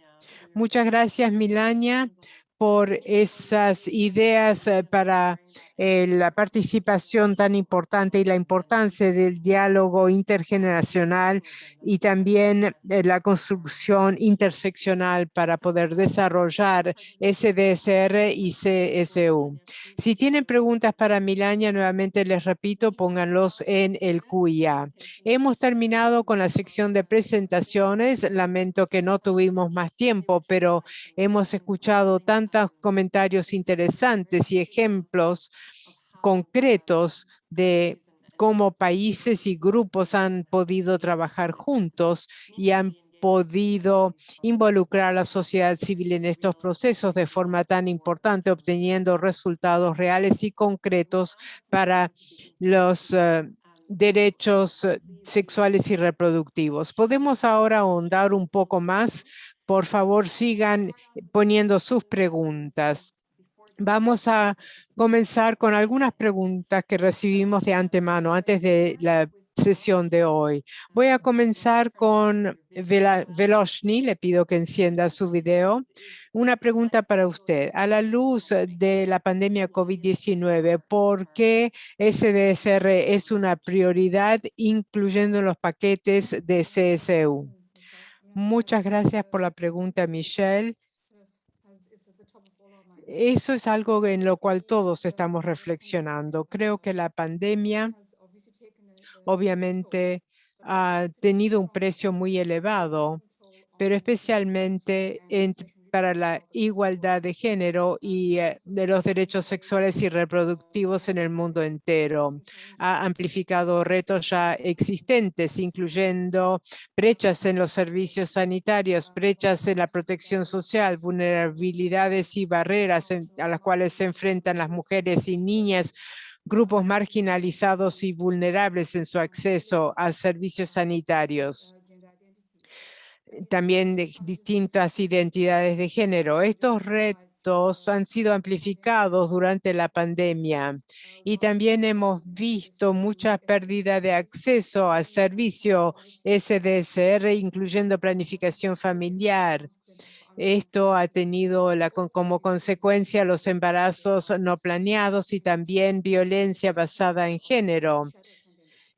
Muchas gracias, Milania, por esas ideas para la participación tan importante y la importancia del diálogo intergeneracional y también la construcción interseccional para poder desarrollar SDSR y CSU. Si tienen preguntas para Milania, nuevamente les repito, pónganlos en el QIA. Hemos terminado con la sección de presentaciones. Lamento que no tuvimos más tiempo, pero hemos escuchado tantos comentarios interesantes y ejemplos concretos de cómo países y grupos han podido trabajar juntos y han podido involucrar a la sociedad civil en estos procesos de forma tan importante, obteniendo resultados reales y concretos para los derechos sexuales y reproductivos. Podemos ahora ahondar un poco más. Por favor, sigan poniendo sus preguntas. Vamos a comenzar con algunas preguntas que recibimos de antemano antes de la sesión de hoy. Voy a comenzar con Veloshny. Le pido que encienda su video. Una pregunta para usted. A la luz de la pandemia COVID-19, ¿por qué SDSR es una prioridad, incluyendo los paquetes de CSU? Muchas gracias por la pregunta, Michelle. Eso es algo en lo cual todos estamos reflexionando. Creo que la pandemia obviamente ha tenido un precio muy elevado, pero especialmente para la igualdad de género y de los derechos sexuales y reproductivos en el mundo entero. Ha amplificado retos ya existentes, incluyendo brechas en los servicios sanitarios, brechas en la protección social, vulnerabilidades y barreras a las cuales se enfrentan las mujeres y niñas, grupos marginalizados y vulnerables en su acceso a servicios sanitarios. También de distintas identidades de género. Estos retos han sido amplificados durante la pandemia y también hemos visto mucha pérdida de acceso al servicio SDSR, incluyendo planificación familiar. Esto ha tenido como consecuencia los embarazos no planeados y también violencia basada en género.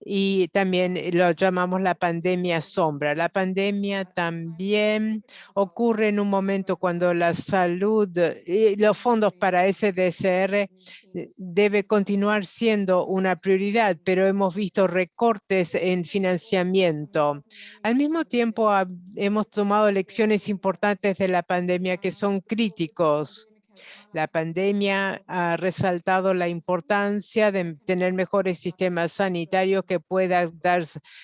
Y también lo llamamos la pandemia sombra. La pandemia también ocurre en un momento cuando la salud y los fondos para SDSR debe continuar siendo una prioridad, pero hemos visto recortes en financiamiento. Al mismo tiempo, hemos tomado lecciones importantes de la pandemia que son críticos. La pandemia ha resaltado la importancia de tener mejores sistemas sanitarios que puedan dar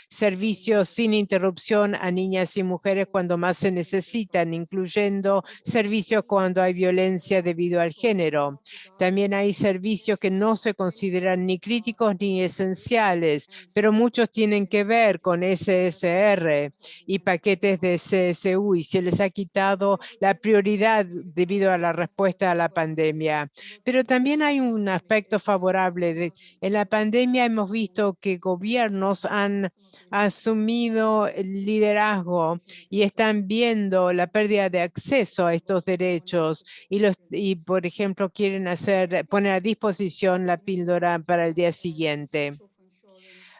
servicios sin interrupción a niñas y mujeres cuando más se necesitan, incluyendo servicios cuando hay violencia debido al género. También hay servicios que no se consideran ni críticos ni esenciales, pero muchos tienen que ver con SSR y paquetes de CSU y se les ha quitado la prioridad debido a la respuesta a la pandemia. Pero también hay un aspecto favorable. En la pandemia hemos visto que gobiernos han asumido el liderazgo y están viendo la pérdida de acceso a estos derechos y por ejemplo, quieren poner a disposición la píldora para el día siguiente.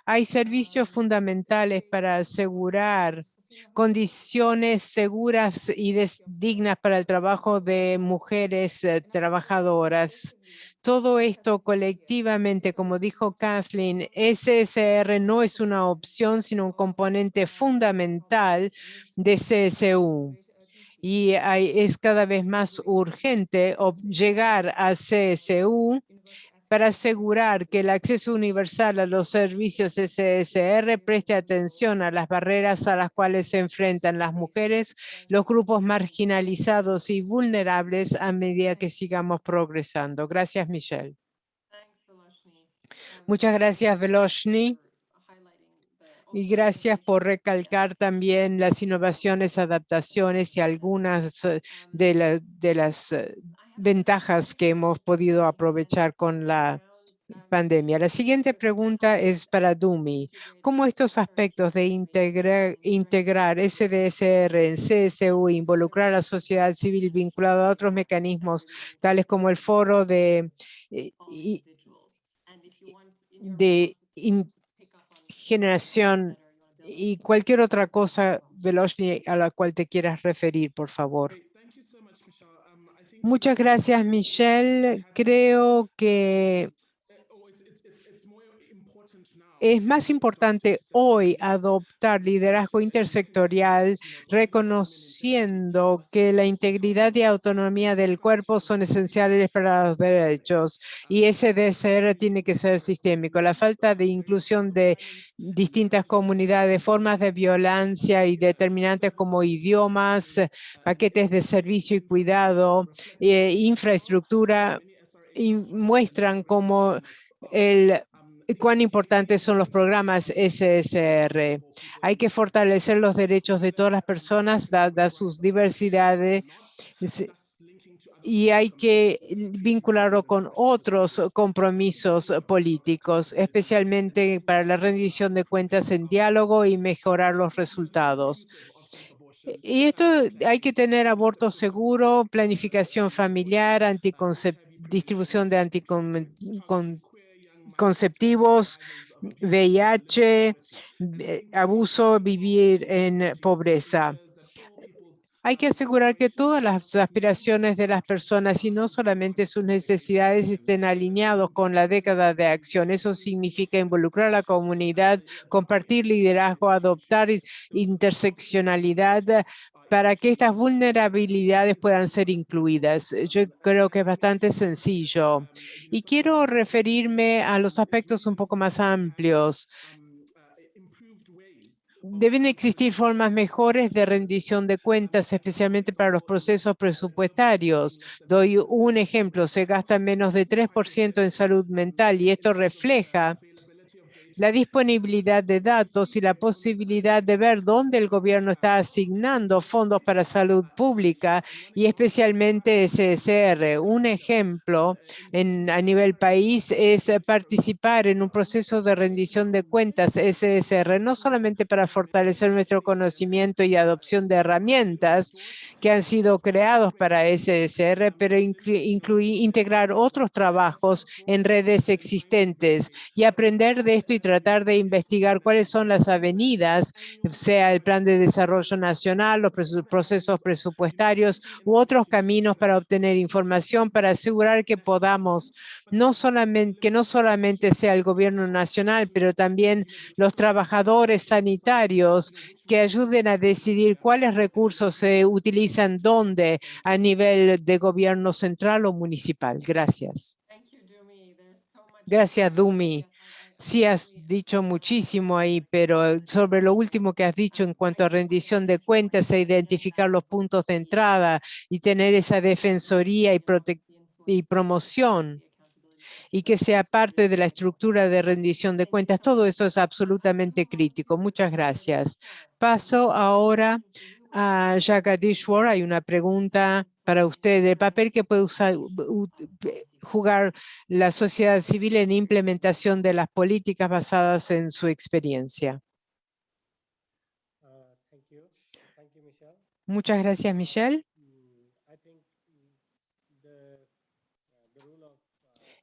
Hay servicios fundamentales para asegurar condiciones seguras y dignas para el trabajo de mujeres trabajadoras. Todo esto colectivamente, como dijo Kathleen, SSR no es una opción, sino un componente fundamental de CSU. Y es cada vez más urgente llegar a CSU para asegurar que el acceso universal a los servicios SSR preste atención a las barreras a las cuales se enfrentan las mujeres, los grupos marginalizados y vulnerables a medida que sigamos progresando. Gracias, Michelle. Muchas gracias, Veloshny. Y gracias por recalcar también las innovaciones, adaptaciones y algunas de las ventajas que hemos podido aprovechar con la pandemia. La siguiente pregunta es para Dumi. ¿Cómo estos aspectos de integrar SDSR en CSU, involucrar a la sociedad civil vinculada a otros mecanismos, tales como el foro de generación y cualquier otra cosa, Veloshny, a la cual te quieras referir, por favor? Muchas gracias, Michelle. Creo que es más importante hoy adoptar liderazgo intersectorial, reconociendo que la integridad y autonomía del cuerpo son esenciales para los derechos y SDSR tiene que ser sistémico. La falta de inclusión de distintas comunidades, formas de violencia y determinantes como idiomas, paquetes de servicio y cuidado, infraestructura, y muestran cómo el cuán importantes son los programas SSR. Hay que fortalecer los derechos de todas las personas, dadas sus diversidades, y hay que vincularlo con otros compromisos políticos, especialmente para la rendición de cuentas en diálogo y mejorar los resultados. Y esto hay que tener aborto seguro, planificación familiar, distribución de anticonceptivos, VIH, abuso, vivir en pobreza. Hay que asegurar que todas las aspiraciones de las personas y no solamente sus necesidades estén alineados con la década de acción. Eso significa involucrar a la comunidad, compartir liderazgo, adoptar interseccionalidad para que estas vulnerabilidades puedan ser incluidas. Yo creo que es bastante sencillo. Y quiero referirme a los aspectos un poco más amplios. Deben existir formas mejores de rendición de cuentas, especialmente para los procesos presupuestarios. Doy un ejemplo, se gasta menos de 3% en salud mental y esto refleja la disponibilidad de datos y la posibilidad de ver dónde el gobierno está asignando fondos para salud pública y especialmente SSR. Un ejemplo a nivel país es participar en un proceso de rendición de cuentas SSR, no solamente para fortalecer nuestro conocimiento y adopción de herramientas que han sido creados para SSR, pero integrar otros trabajos en redes existentes y aprender de esto y tratar de investigar cuáles son las avenidas, sea el Plan de Desarrollo Nacional, los procesos presupuestarios u otros caminos para obtener información para asegurar que podamos que no solamente sea el gobierno nacional, pero también los trabajadores sanitarios que ayuden a decidir cuáles recursos se utilizan dónde a nivel de gobierno central o municipal. Gracias. Gracias, Dumi. Sí, has dicho muchísimo ahí, pero sobre lo último que has dicho en cuanto a rendición de cuentas e identificar los puntos de entrada y tener esa defensoría y promoción y que sea parte de la estructura de rendición de cuentas, todo eso es absolutamente crítico. Muchas gracias. Paso ahora a Jagdishwar. Hay una pregunta para usted. El papel que puede jugar la sociedad civil en implementación de las políticas basadas en su experiencia. Muchas gracias, Michelle.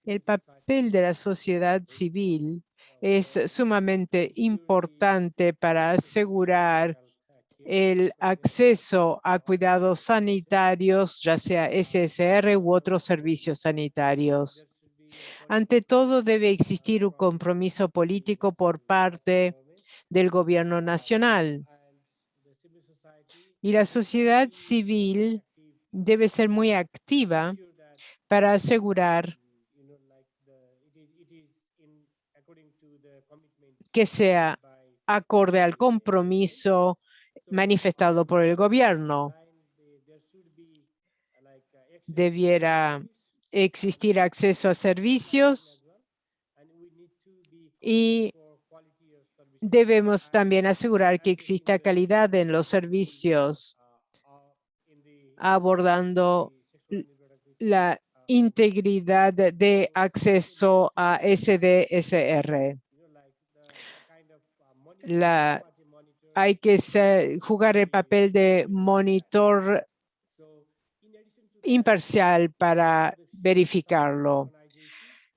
El papel de la sociedad civil es sumamente importante para asegurar el acceso a cuidados sanitarios, ya sea SSR u otros servicios sanitarios. Ante todo, debe existir un compromiso político por parte del gobierno nacional. Y la sociedad civil debe ser muy activa para asegurar que sea acorde al compromiso manifestado por el gobierno. Debiera existir acceso a servicios y debemos también asegurar que exista calidad en los servicios, abordando la integridad de acceso a SDSR. Hay que jugar el papel de monitor imparcial para verificarlo.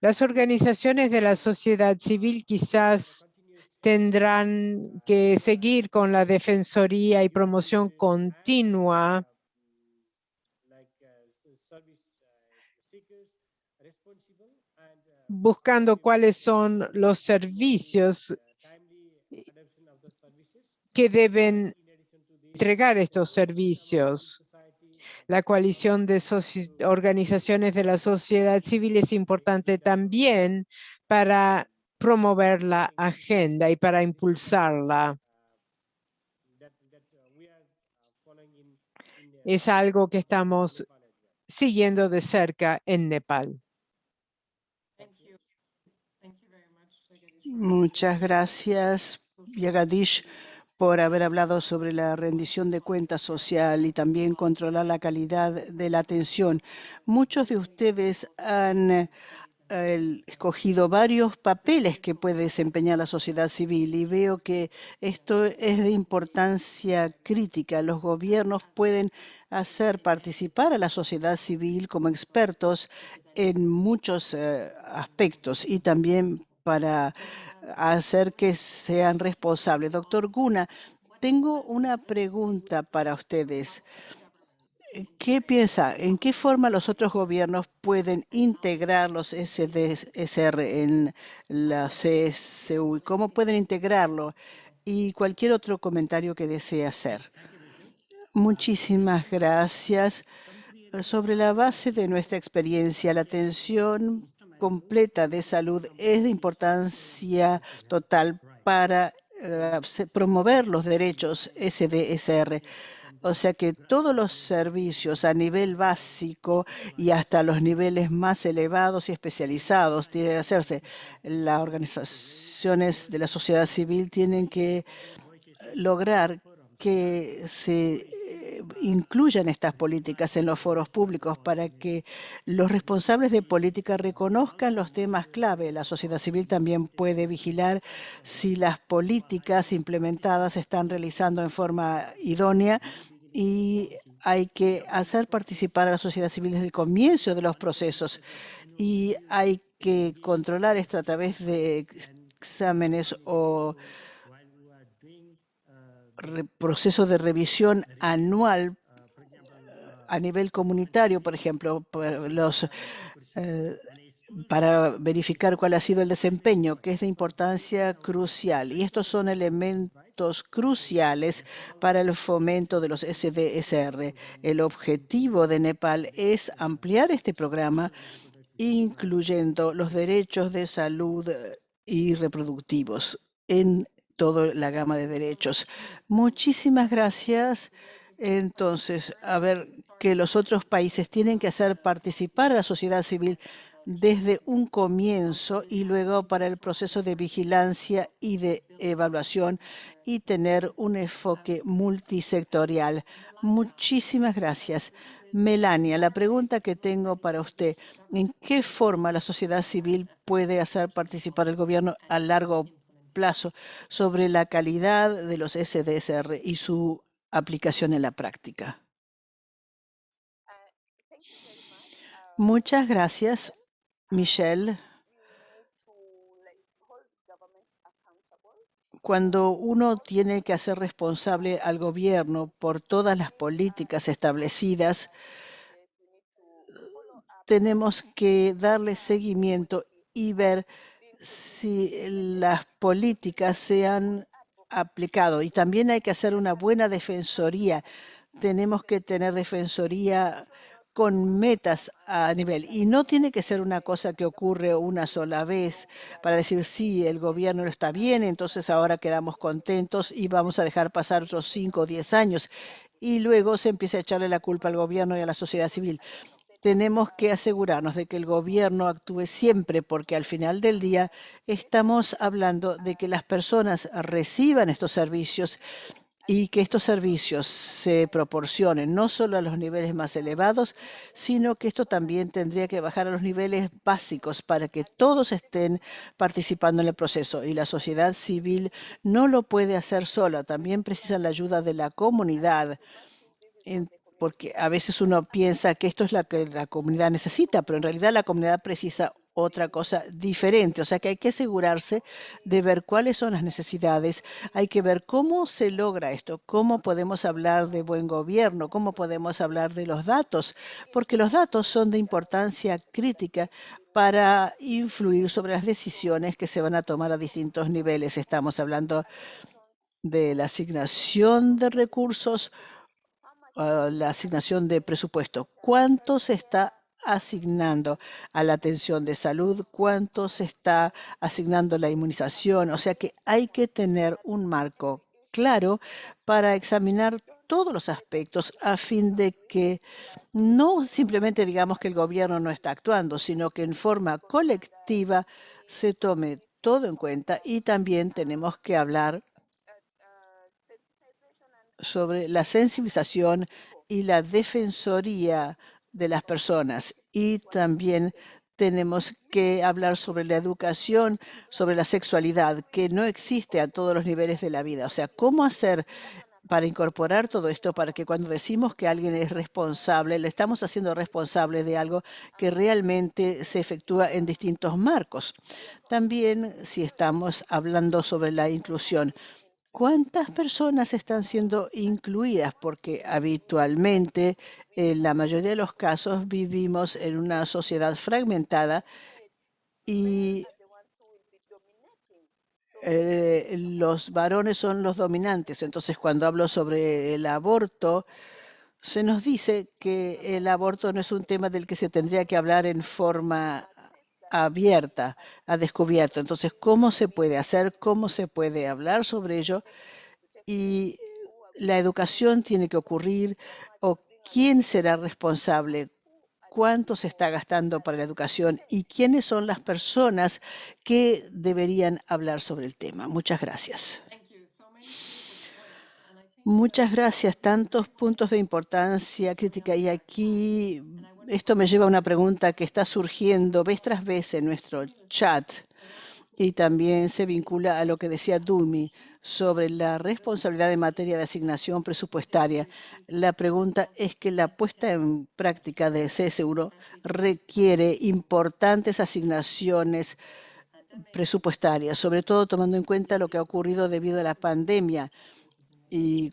Las organizaciones de la sociedad civil quizás tendrán que seguir con la defensoría y promoción continua buscando cuáles son los servicios que deben entregar estos servicios. La coalición de organizaciones de la sociedad civil es importante también para promover la agenda y para impulsarla. Es algo que estamos siguiendo de cerca en Nepal. Muchas gracias, Jagadish, por haber hablado sobre la rendición de cuentas social y también controlar la calidad de la atención. Muchos de ustedes han escogido varios papeles que puede desempeñar la sociedad civil y veo que esto es de importancia crítica. Los gobiernos pueden hacer participar a la sociedad civil como expertos en muchos aspectos y también para hacer que sean responsables. Doctor Guna, tengo una pregunta para ustedes. ¿Qué piensa? ¿En qué forma los otros gobiernos pueden integrar los SDSR en la CSU? ¿Y cómo pueden integrarlo? Y cualquier otro comentario que desee hacer. Muchísimas gracias. Sobre la base de nuestra experiencia, la atención completa de salud es de importancia total para promover los derechos SDSR. O sea que todos los servicios a nivel básico y hasta los niveles más elevados y especializados tienen que hacerse. Las organizaciones de la sociedad civil tienen que lograr que se incluyan estas políticas en los foros públicos para que los responsables de política reconozcan los temas clave. La sociedad civil también puede vigilar si las políticas implementadas se están realizando en forma idónea y hay que hacer participar a la sociedad civil desde el comienzo de los procesos y hay que controlar esto a través de exámenes o proceso de revisión anual a nivel comunitario, por ejemplo, para verificar cuál ha sido el desempeño, que es de importancia crucial. Y estos son elementos cruciales para el fomento de los SDSR. El objetivo de Nepal es ampliar este programa, incluyendo los derechos de salud y reproductivos en toda la gama de derechos. Muchísimas gracias. Entonces, a ver, que los otros países tienen que hacer participar a la sociedad civil desde un comienzo y luego para el proceso de vigilancia y de evaluación y tener un enfoque multisectorial. Muchísimas gracias. Melania, la pregunta que tengo para usted, ¿en qué forma la sociedad civil puede hacer participar al gobierno a largo plazo sobre la calidad de los SDSR y su aplicación en la práctica? Muchas gracias, Michelle. Cuando uno tiene que hacer responsable al gobierno por todas las políticas establecidas, tenemos que darle seguimiento y ver si las políticas se han aplicado. Y también hay que hacer una buena defensoría. Tenemos que tener defensoría con metas a nivel. Y no tiene que ser una cosa que ocurre una sola vez para decir, sí, el gobierno no está bien, entonces ahora quedamos contentos y vamos a dejar pasar otros 5 o 10 años. Y luego se empieza a echarle la culpa al gobierno y a la sociedad civil. Tenemos que asegurarnos de que el gobierno actúe siempre, porque al final del día estamos hablando de que las personas reciban estos servicios y que estos servicios se proporcionen no solo a los niveles más elevados, sino que esto también tendría que bajar a los niveles básicos para que todos estén participando en el proceso. Y la sociedad civil no lo puede hacer sola, también precisa la ayuda de la comunidad porque a veces uno piensa que esto es lo que la comunidad necesita, pero en realidad la comunidad precisa otra cosa diferente. O sea que hay que asegurarse de ver cuáles son las necesidades. Hay que ver cómo se logra esto, cómo podemos hablar de buen gobierno, cómo podemos hablar de los datos, porque los datos son de importancia crítica para influir sobre las decisiones que se van a tomar a distintos niveles. Estamos hablando de la asignación de recursos, la asignación de presupuesto. ¿Cuánto se está asignando a la atención de salud? ¿Cuánto se está asignando a la inmunización? O sea que hay que tener un marco claro para examinar todos los aspectos a fin de que no simplemente digamos que el gobierno no está actuando, sino que en forma colectiva se tome todo en cuenta y también tenemos que hablar sobre la sensibilización y la defensoría de las personas. Y también tenemos que hablar sobre la educación, sobre la sexualidad, que no existe a todos los niveles de la vida. O sea, ¿cómo hacer para incorporar todo esto, para que cuando decimos que alguien es responsable, le estamos haciendo responsable de algo que realmente se efectúa en distintos marcos? También, si estamos hablando sobre la inclusión, ¿cuántas personas están siendo incluidas? Porque habitualmente, en la mayoría de los casos, vivimos en una sociedad fragmentada y los varones son los dominantes. Entonces, cuando hablo sobre el aborto, se nos dice que el aborto no es un tema del que se tendría que hablar en forma abierta, a descubierto. Entonces, ¿cómo se puede hacer? ¿Cómo se puede hablar sobre ello? Y la educación tiene que ocurrir, o quién será responsable, cuánto se está gastando para la educación y quiénes son las personas que deberían hablar sobre el tema. Muchas gracias. Muchas gracias. Tantos puntos de importancia crítica. Y aquí esto me lleva a una pregunta que está surgiendo vez tras vez en nuestro chat y también se vincula a lo que decía Dumi sobre la responsabilidad en materia de asignación presupuestaria. La pregunta es que la puesta en práctica de CS1 requiere importantes asignaciones presupuestarias, sobre todo tomando en cuenta lo que ha ocurrido debido a la pandemia y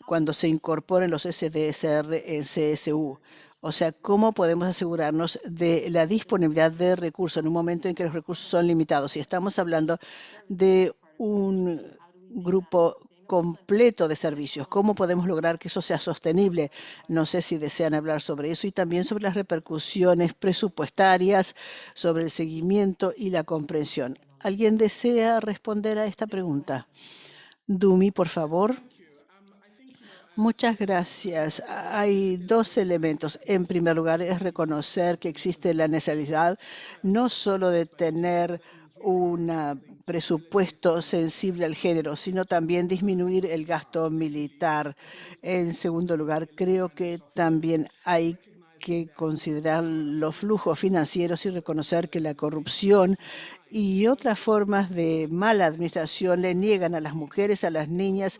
cuando se incorporen los SDSR en CSU. O sea, ¿cómo podemos asegurarnos de la disponibilidad de recursos en un momento en que los recursos son limitados? Si estamos hablando de un grupo completo de servicios, ¿cómo podemos lograr que eso sea sostenible? No sé si desean hablar sobre eso y también sobre las repercusiones presupuestarias, sobre el seguimiento y la comprensión. ¿Alguien desea responder a esta pregunta? Dumi, por favor. Muchas gracias. Hay dos elementos. En primer lugar, es reconocer que existe la necesidad no solo de tener un presupuesto sensible al género, sino también disminuir el gasto militar. En segundo lugar, creo que también hay que considerar los flujos financieros y reconocer que la corrupción y otras formas de mala administración le niegan a las mujeres, a las niñas,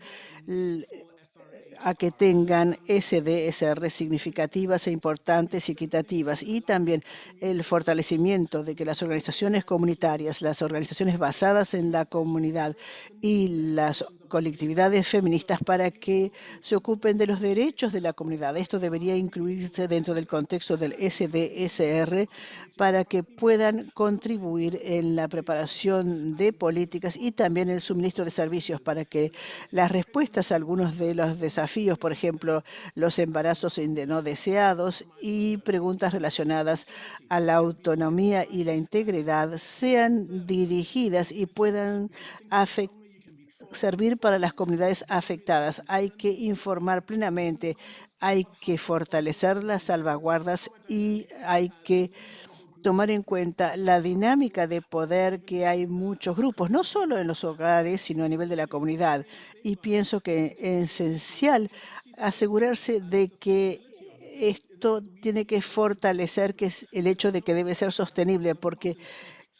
a que tengan SDSR significativas e importantes y equitativas, y también el fortalecimiento de que las organizaciones comunitarias, las organizaciones basadas en la comunidad y las colectividades feministas para que se ocupen de los derechos de la comunidad. Esto debería incluirse dentro del contexto del SDSR para que puedan contribuir en la preparación de políticas y también el suministro de servicios para que las respuestas a algunos de los desafíos, por ejemplo, los embarazos no deseados y preguntas relacionadas a la autonomía y la integridad, sean dirigidas y puedan servir para las comunidades afectadas. Hay que informar plenamente, hay que fortalecer las salvaguardas y hay que tomar en cuenta la dinámica de poder que hay muchos grupos, no solo en los hogares, sino a nivel de la comunidad. Y pienso que es esencial asegurarse de que esto tiene que fortalecer que es el hecho de que debe ser sostenible, porque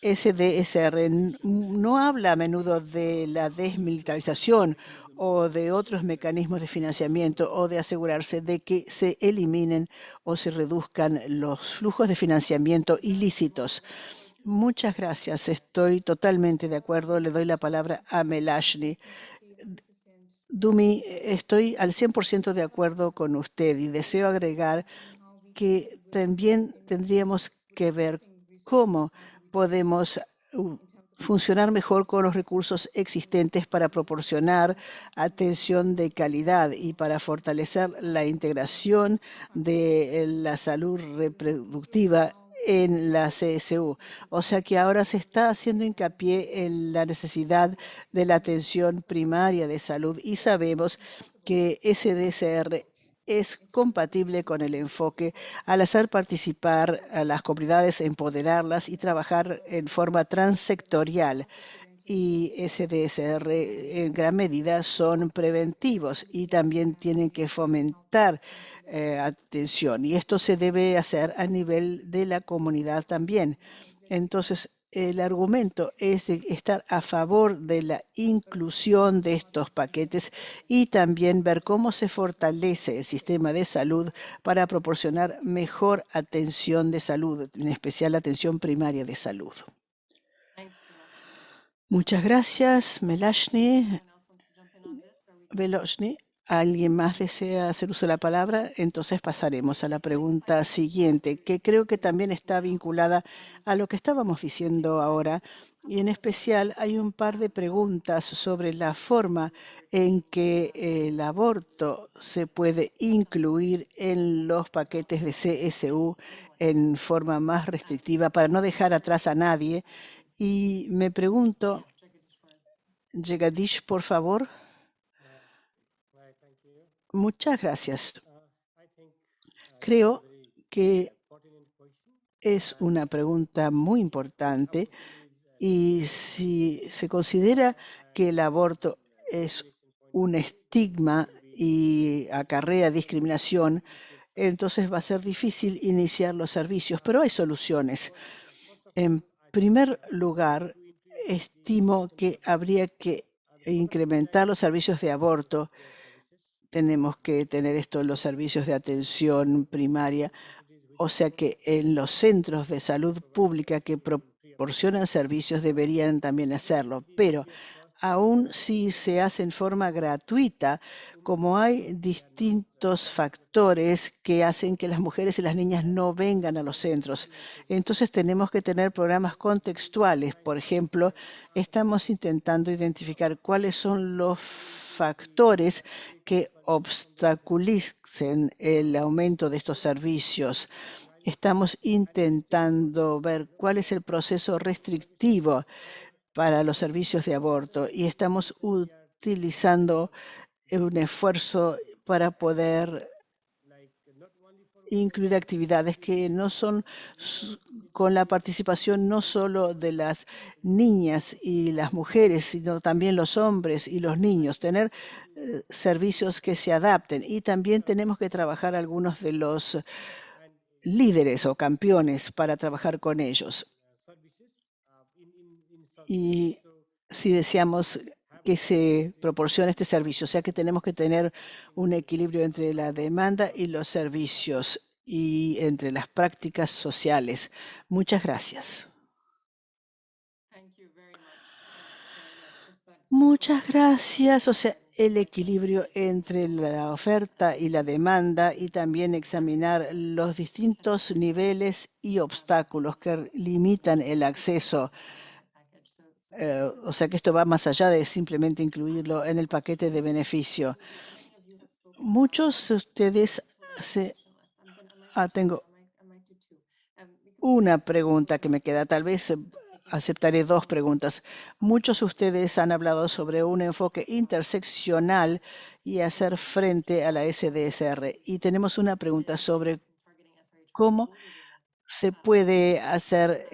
SDSR no habla a menudo de la desmilitarización o de otros mecanismos de financiamiento o de asegurarse de que se eliminen o se reduzcan los flujos de financiamiento ilícitos. Muchas gracias. Estoy totalmente de acuerdo. Le doy la palabra a Melashni. Dumi, estoy al 100% de acuerdo con usted y deseo agregar que también tendríamos que ver cómo podemos funcionar mejor con los recursos existentes para proporcionar atención de calidad y para fortalecer la integración de la salud reproductiva en la CSU. O sea que ahora se está haciendo hincapié en la necesidad de la atención primaria de salud y sabemos que SDSR es compatible con el enfoque al hacer participar a las comunidades, empoderarlas y trabajar en forma transsectorial. Y SDSR en gran medida son preventivos y también tienen que fomentar atención. Y esto se debe hacer a nivel de la comunidad también. Entonces, el argumento es de estar a favor de la inclusión de estos paquetes y también ver cómo se fortalece el sistema de salud para proporcionar mejor atención de salud, en especial atención primaria de salud. Muchas gracias, Veloshny. ¿Alguien más desea hacer uso de la palabra? Entonces pasaremos a la pregunta siguiente, que creo que también está vinculada a lo que estábamos diciendo ahora. Y en especial hay un par de preguntas sobre la forma en que el aborto se puede incluir en los paquetes de CSU en forma más restrictiva para no dejar atrás a nadie. Y me pregunto, Jagadish, por favor. Muchas gracias. Creo que es una pregunta muy importante y si se considera que el aborto es un estigma y acarrea discriminación, entonces va a ser difícil iniciar los servicios, pero hay soluciones. En primer lugar, estimo que habría que incrementar los servicios de aborto. Tenemos que tener esto en los servicios de atención primaria, o sea que en los centros de salud pública que proporcionan servicios deberían también hacerlo, pero aún si se hace en forma gratuita, como hay distintos factores que hacen que las mujeres y las niñas no vengan a los centros. Entonces tenemos que tener programas contextuales. Por ejemplo, estamos intentando identificar cuáles son los factores que obstaculicen el aumento de estos servicios. Estamos intentando ver cuál es el proceso restrictivo para los servicios de aborto y estamos utilizando un esfuerzo para poder incluir actividades que no son con la participación no solo de las niñas y las mujeres, sino también los hombres y los niños, tener servicios que se adapten. Y también tenemos que trabajar algunos de los líderes o campeones para trabajar con ellos. Y si deseamos que se proporcione este servicio, o sea que tenemos que tener un equilibrio entre la demanda y los servicios y entre las prácticas sociales. Muchas gracias. Muchas gracias. O sea, el equilibrio entre la oferta y la demanda y también examinar los distintos niveles y obstáculos que limitan el acceso. O sea que esto va más allá de simplemente incluirlo en el paquete de beneficio. Muchos de ustedes tengo una pregunta que me queda. Tal vez aceptaré dos preguntas. Muchos de ustedes han hablado sobre un enfoque interseccional y hacer frente a la SDSR. Y tenemos una pregunta sobre cómo se puede hacer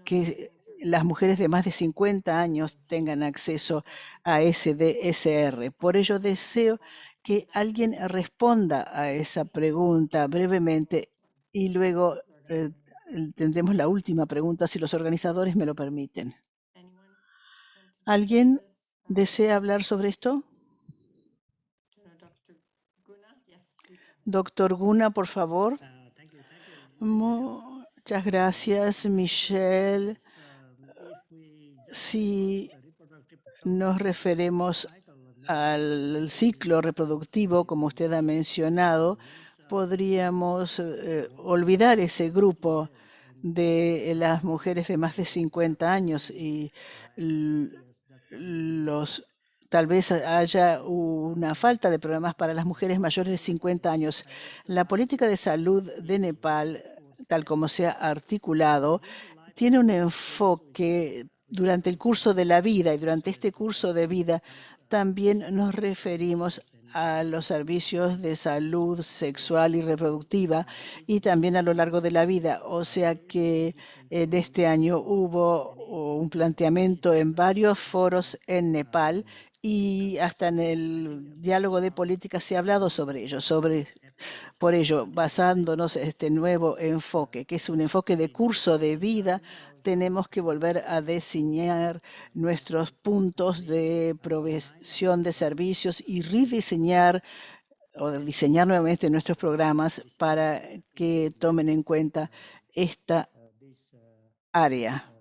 que las mujeres de más de 50 años tengan acceso a SDSR. Por ello deseo que alguien responda a esa pregunta brevemente y luego tendremos la última pregunta si los organizadores me lo permiten. ¿Alguien desea hablar sobre esto? Doctor Guna, por favor. Muchas gracias, Michelle. Si nos referimos al ciclo reproductivo, como usted ha mencionado, podríamos olvidar ese grupo de las mujeres de más de 50 años y tal vez haya una falta de programas para las mujeres mayores de 50 años. La política de salud de Nepal, tal como se ha articulado, tiene un enfoque durante el curso de la vida y durante este curso de vida también nos referimos a los servicios de salud sexual y reproductiva y también a lo largo de la vida. O sea que en este año hubo un planteamiento en varios foros en Nepal y hasta en el diálogo de política se ha hablado sobre ello, por ello, basándonos en este nuevo enfoque, que es un enfoque de curso de vida, tenemos que volver a diseñar nuestros puntos de provisión de servicios y rediseñar o diseñar nuevamente nuestros programas para que tomen en cuenta esta área,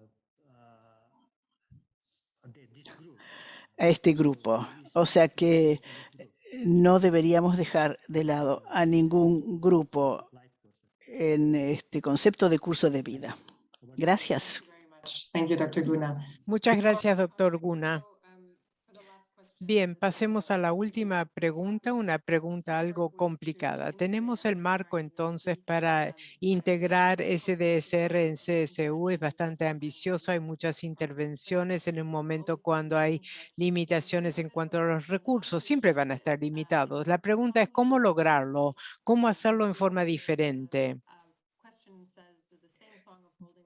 a este grupo. O sea que no deberíamos dejar de lado a ningún grupo en este concepto de curso de vida. Gracias. Thank you, Dr. Guna. Muchas gracias, doctor Guna. Bien, pasemos a la última pregunta, una pregunta algo complicada. Tenemos el marco entonces para integrar SDSR en CSU, es bastante ambicioso, hay muchas intervenciones en un momento cuando hay limitaciones en cuanto a los recursos, siempre van a estar limitados. La pregunta es cómo lograrlo, cómo hacerlo en forma diferente.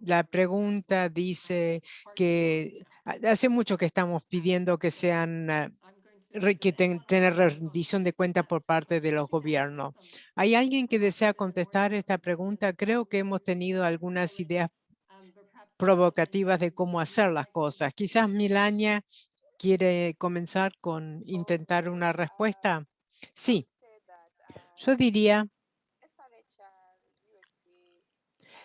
La pregunta dice que hace mucho que estamos pidiendo que sean tener rendición de cuenta por parte de los gobiernos. ¿Hay alguien que desea contestar esta pregunta? Creo que hemos tenido algunas ideas provocativas de cómo hacer las cosas. Quizás Milania quiere comenzar con intentar una respuesta. Sí, yo diría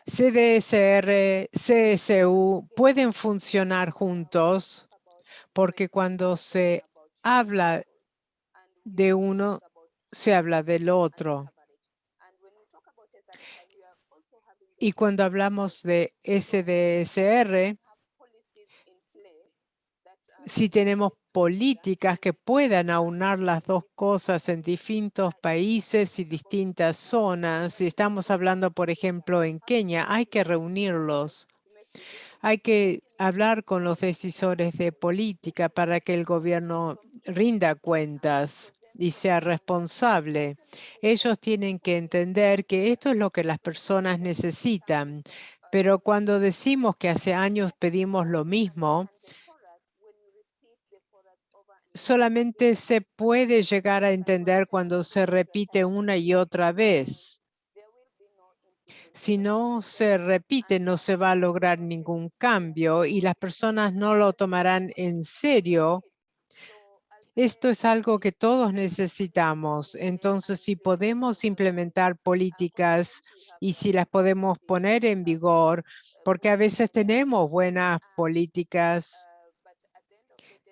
CDSR, CSU pueden funcionar juntos porque cuando se habla de uno, se habla del otro. Y cuando hablamos de SDSR, si tenemos políticas que puedan aunar las dos cosas en distintos países y distintas zonas, si estamos hablando, por ejemplo, en Kenia, hay que reunirlos. Hay que hablar con los decisores de política para que el gobierno rinda cuentas y sea responsable. Ellos tienen que entender que esto es lo que las personas necesitan. Pero cuando decimos que hace años pedimos lo mismo, solamente se puede llegar a entender cuando se repite una y otra vez. Si no se repite, no se va a lograr ningún cambio y las personas no lo tomarán en serio. Esto es algo que todos necesitamos. Entonces, si podemos implementar políticas y si las podemos poner en vigor, porque a veces tenemos buenas políticas,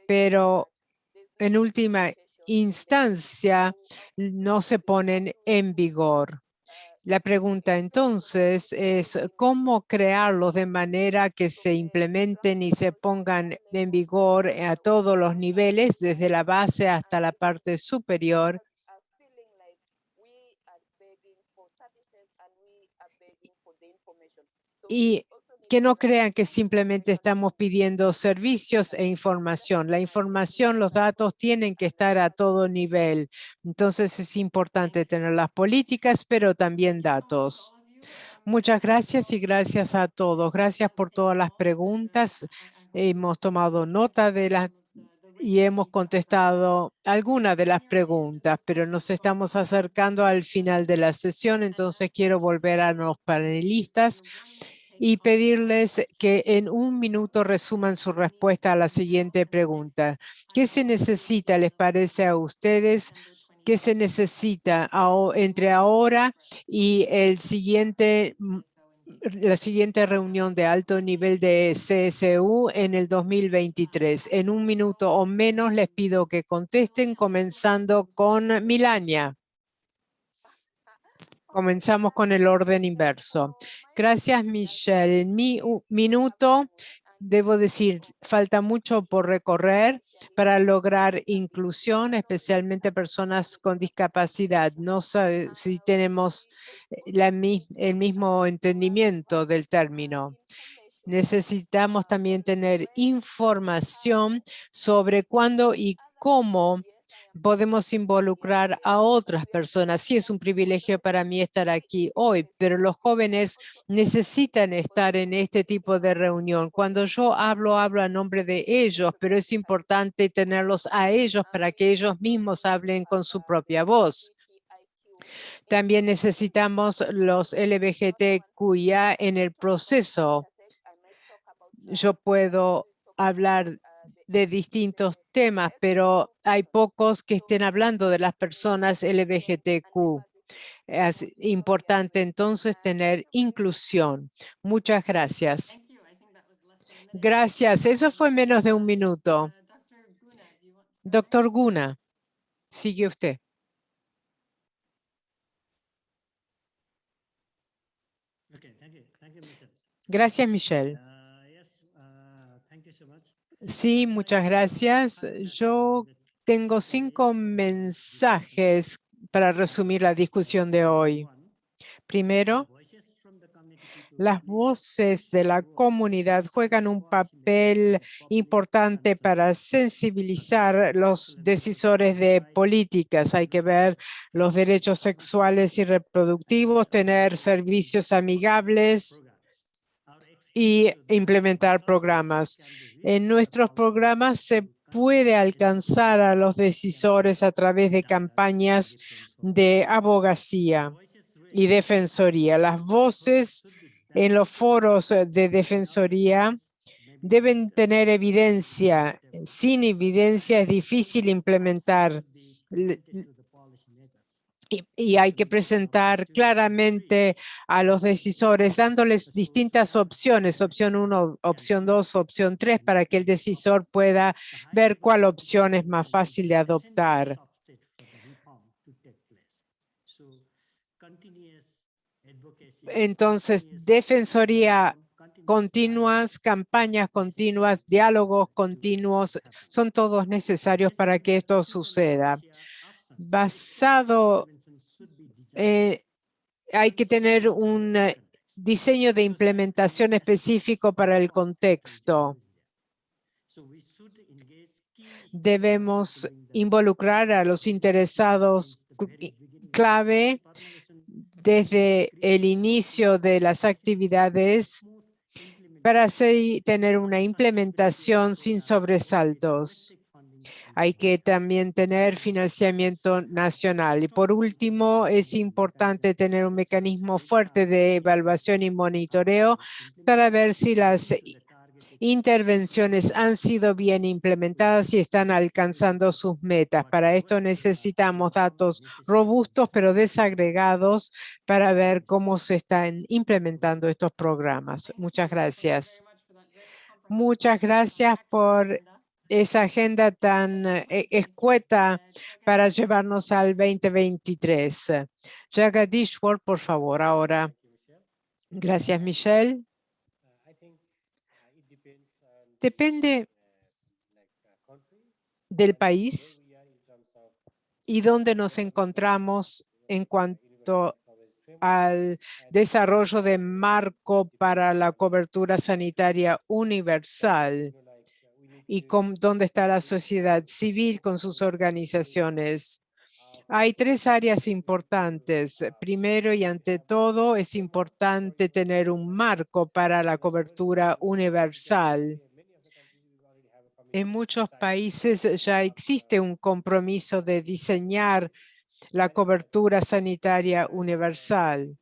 pero en última instancia no se ponen en vigor. La pregunta entonces es cómo crearlos de manera que se implementen y se pongan en vigor a todos los niveles, desde la base hasta la parte superior. Y que no crean que simplemente estamos pidiendo servicios e información. La información, los datos tienen que estar a todo nivel. Entonces es importante tener las políticas, pero también datos. Muchas gracias y gracias a todos. Gracias por todas las preguntas. Hemos tomado nota de las y hemos contestado algunas de las preguntas, pero nos estamos acercando al final de la sesión, entonces quiero volver a los panelistas y pedirles que en un minuto resuman su respuesta a la siguiente pregunta. ¿Qué se necesita, les parece a ustedes? ¿Qué se necesita entre ahora y la siguiente reunión de alto nivel de CSU en el 2023? En un minuto o menos les pido que contesten, comenzando con Milania. Comenzamos con el orden inverso. Gracias, Michelle. En mi minuto, debo decir, falta mucho por recorrer para lograr inclusión, especialmente personas con discapacidad. No sé si tenemos el mismo entendimiento del término. Necesitamos también tener información sobre cuándo y cómo podemos involucrar a otras personas. Sí, es un privilegio para mí estar aquí hoy, pero los jóvenes necesitan estar en este tipo de reunión. Cuando yo hablo a nombre de ellos, pero es importante tenerlos a ellos para que ellos mismos hablen con su propia voz. También necesitamos los LGBTQIA en el proceso. Yo puedo hablar de distintos temas, pero hay pocos que estén hablando de las personas LGBTQ. Es importante entonces tener inclusión. Muchas gracias. Gracias. Eso fue menos de un minuto. Doctor Guna, sigue usted. Gracias, Michelle. Sí, muchas gracias. Yo tengo 5 mensajes para resumir la discusión de hoy. Primero, las voces de la comunidad juegan un papel importante para sensibilizar los decisores de políticas. Hay que ver los derechos sexuales y reproductivos, tener servicios amigables y implementar programas. En nuestros programas se puede alcanzar a los decisores a través de campañas de abogacía y defensoría. Las voces en los foros de defensoría deben tener evidencia. Sin evidencia es difícil implementar. Y hay que presentar claramente a los decisores, dándoles distintas opciones, opción 1, opción 2, opción 3, para que el decisor pueda ver cuál opción es más fácil de adoptar. Entonces, defensoría continuas, campañas continuas, diálogos continuos, son todos necesarios para que esto suceda. Hay que tener un diseño de implementación específico para el contexto. Debemos involucrar a los interesados clave desde el inicio de las actividades para así tener una implementación sin sobresaltos. Hay que también tener financiamiento nacional. Y por último, es importante tener un mecanismo fuerte de evaluación y monitoreo para ver si las intervenciones han sido bien implementadas y están alcanzando sus metas. Para esto necesitamos datos robustos pero desagregados para ver cómo se están implementando estos programas. Muchas gracias. Muchas gracias por esa agenda tan escueta para llevarnos al 2023. Jagdishwar, por favor, ahora. Gracias, Michelle. Depende del país y dónde nos encontramos en cuanto al desarrollo de marco para la cobertura sanitaria universal y dónde está la sociedad civil con sus organizaciones. Hay 3 áreas importantes. Primero y ante todo, es importante tener un marco para la cobertura universal. En muchos países ya existe un compromiso de diseñar la cobertura sanitaria universal.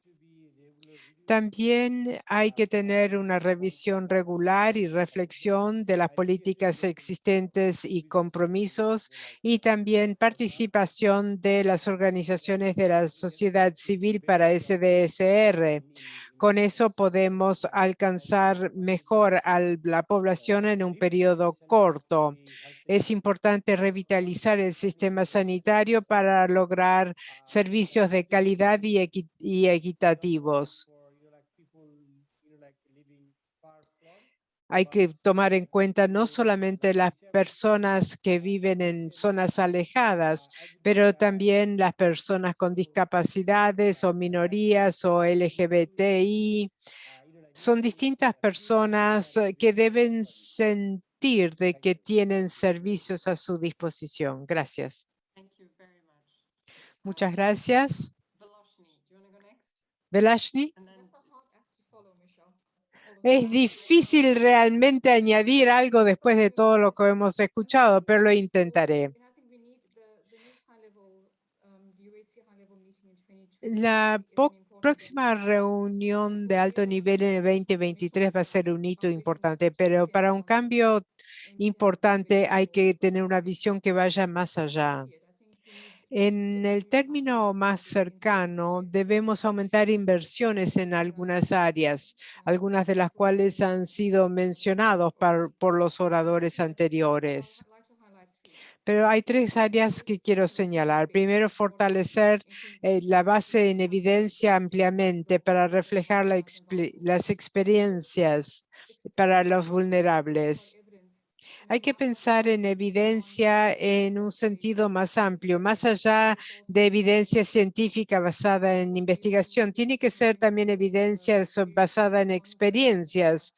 También hay que tener una revisión regular y reflexión de las políticas existentes y compromisos y también participación de las organizaciones de la sociedad civil para SDSR. Con eso podemos alcanzar mejor a la población en un periodo corto. Es importante revitalizar el sistema sanitario para lograr servicios de calidad y equitativos. Hay que tomar en cuenta no solamente las personas que viven en zonas alejadas, pero también las personas con discapacidades o minorías o LGBTI. Son distintas personas que deben sentir de que tienen servicios a su disposición. Gracias. Muchas gracias. Velashni, do you want to go next? Velashni. And then Es difícil realmente añadir algo después de todo lo que hemos escuchado, pero lo intentaré. La próxima reunión de alto nivel en el 2023 va a ser un hito importante, pero para un cambio importante hay que tener una visión que vaya más allá. En el término más cercano, debemos aumentar inversiones en algunas áreas, algunas de las cuales han sido mencionados por los oradores anteriores. Pero hay 3 áreas que quiero señalar. Primero, fortalecer la base en evidencia ampliamente para reflejar las experiencias para los vulnerables. Hay que pensar en evidencia en un sentido más amplio, más allá de evidencia científica basada en investigación. Tiene que ser también evidencia basada en experiencias.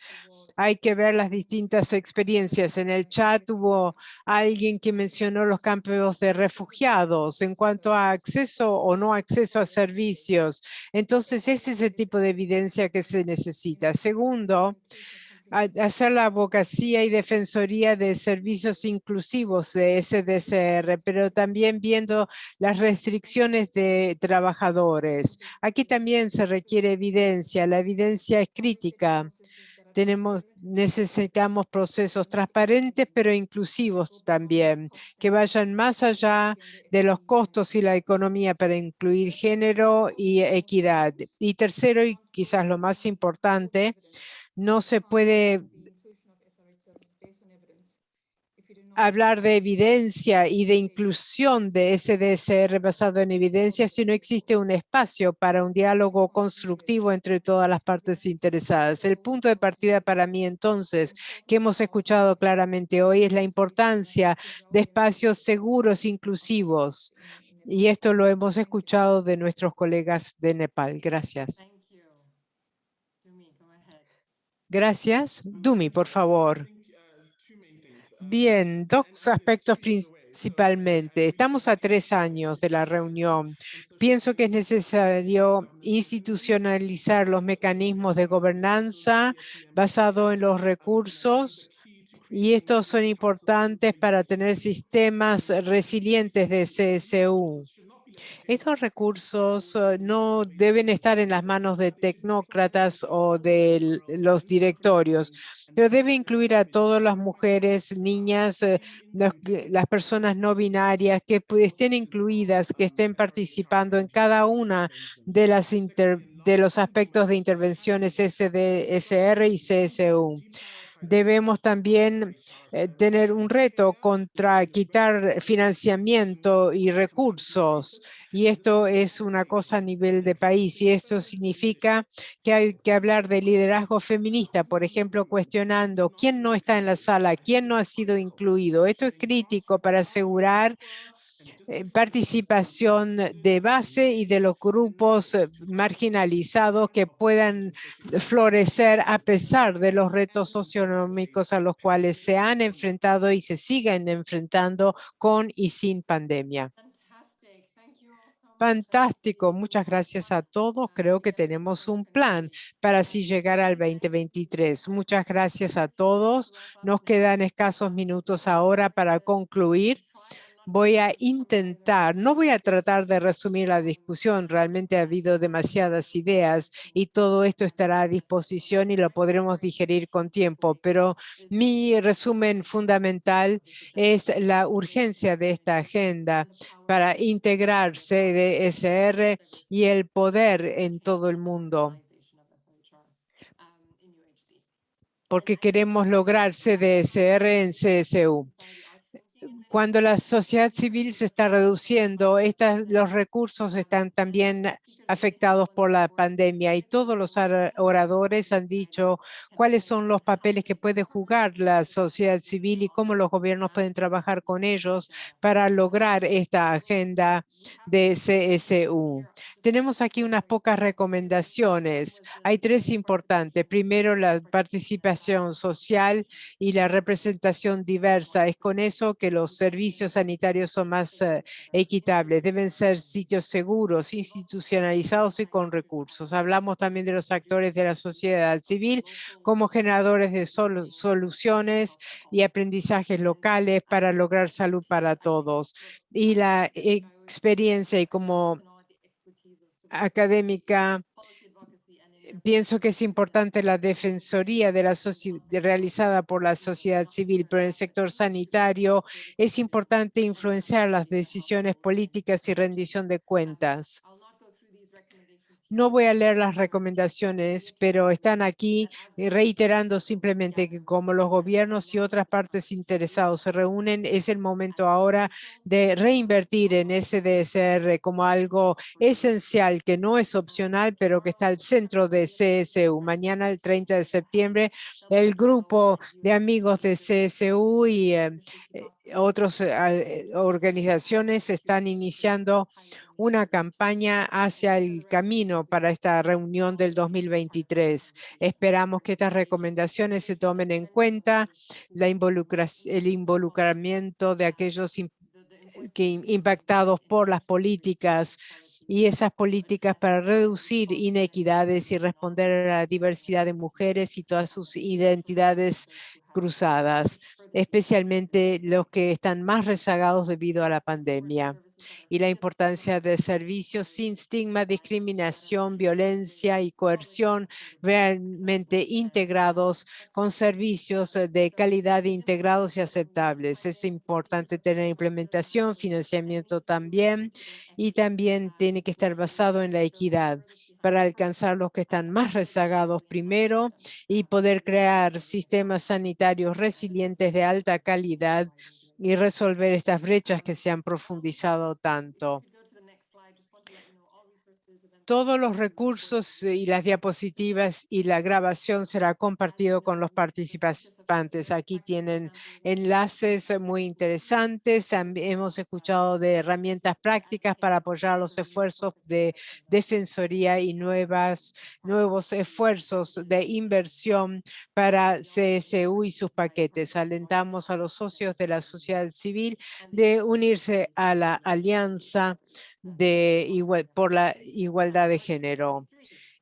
Hay que ver las distintas experiencias. En el chat hubo alguien que mencionó los campos de refugiados en cuanto a acceso o no acceso a servicios. Entonces, ese es el tipo de evidencia que se necesita. Segundo, hacer la abogacía y defensoría de servicios inclusivos de SDCR, pero también viendo las restricciones de trabajadores. Aquí también se requiere evidencia. La evidencia es crítica. Necesitamos procesos transparentes, pero inclusivos también, que vayan más allá de los costos y la economía para incluir género y equidad. Y tercero, y quizás lo más importante, no se puede hablar de evidencia y de inclusión de SDSR basado en evidencia si no existe un espacio para un diálogo constructivo entre todas las partes interesadas. El punto de partida para mí entonces, que hemos escuchado claramente hoy, es la importancia de espacios seguros, inclusivos. Y esto lo hemos escuchado de nuestros colegas de Nepal. Gracias. Gracias. Dumi, por favor. Bien, 2 aspectos principalmente. Estamos a 3 años de la reunión. Pienso que es necesario institucionalizar los mecanismos de gobernanza basado en los recursos y estos son importantes para tener sistemas resilientes de CSU. Estos recursos no deben estar en las manos de tecnócratas o de los directorios, pero debe incluir a todas las mujeres, niñas, las personas no binarias que estén incluidas, que estén participando en cada una de los aspectos de intervenciones SDSR y CSU. Debemos también tener un reto contra quitar financiamiento y recursos. Y esto es una cosa a nivel de país. Y esto significa que hay que hablar de liderazgo feminista, por ejemplo, cuestionando quién no está en la sala, quién no ha sido incluido. Esto es crítico para asegurar participación de base y de los grupos marginalizados que puedan florecer a pesar de los retos socioeconómicos a los cuales se han enfrentado y se siguen enfrentando con y sin pandemia. Fantástico, muchas gracias a todos. Creo que tenemos un plan para así llegar al 2023. Muchas gracias a todos. Nos quedan escasos minutos ahora para concluir. Voy a intentar, no voy a tratar de resumir la discusión, realmente ha habido demasiadas ideas y todo esto estará a disposición y lo podremos digerir con tiempo, pero mi resumen fundamental es la urgencia de esta agenda para integrar CDSR y el poder en todo el mundo, porque queremos lograr CDSR en CSU. Cuando la sociedad civil se está reduciendo, los recursos están también afectados por la pandemia y todos los oradores han dicho cuáles son los papeles que puede jugar la sociedad civil y cómo los gobiernos pueden trabajar con ellos para lograr esta agenda de CSU. Tenemos aquí unas pocas recomendaciones. Hay 3 importantes. Primero, la participación social y la representación diversa. Es con eso que los servicios sanitarios son más equitables. Deben ser sitios seguros, institucionalizados y con recursos. Hablamos también de los actores de la sociedad civil como generadores de soluciones y aprendizajes locales para lograr salud para todos. Y la experiencia y como académica, pienso que es importante la defensoría realizada por la sociedad civil, pero en el sector sanitario es importante influenciar las decisiones políticas y rendición de cuentas. No voy a leer las recomendaciones, pero están aquí reiterando simplemente que como los gobiernos y otras partes interesadas se reúnen, es el momento ahora de reinvertir en SDSR como algo esencial, que no es opcional, pero que está al centro de CSU. Mañana, el 30 de septiembre, el grupo de amigos de CSU y otras organizaciones están iniciando una campaña hacia el camino para esta reunión del 2023. Esperamos que estas recomendaciones se tomen en cuenta, el involucramiento de aquellos impactados por las políticas y esas políticas para reducir inequidades y responder a la diversidad de mujeres y todas sus identidades cruzadas, especialmente los que están más rezagados debido a la pandemia, y la importancia de servicios sin estigma, discriminación, violencia y coerción realmente integrados con servicios de calidad integrados y aceptables. Es importante tener implementación, financiamiento también, y también tiene que estar basado en la equidad para alcanzar los que están más rezagados primero y poder crear sistemas sanitarios resilientes de alta calidad y resolver estas brechas que se han profundizado tanto. Todos los recursos y las diapositivas y la grabación será compartido con los participantes. Aquí tienen enlaces muy interesantes. Hemos escuchado de herramientas prácticas para apoyar los esfuerzos de defensoría y nuevos esfuerzos de inversión para CSU y sus paquetes. Alentamos a los socios de la sociedad civil de unirse a la alianza por la igualdad de género.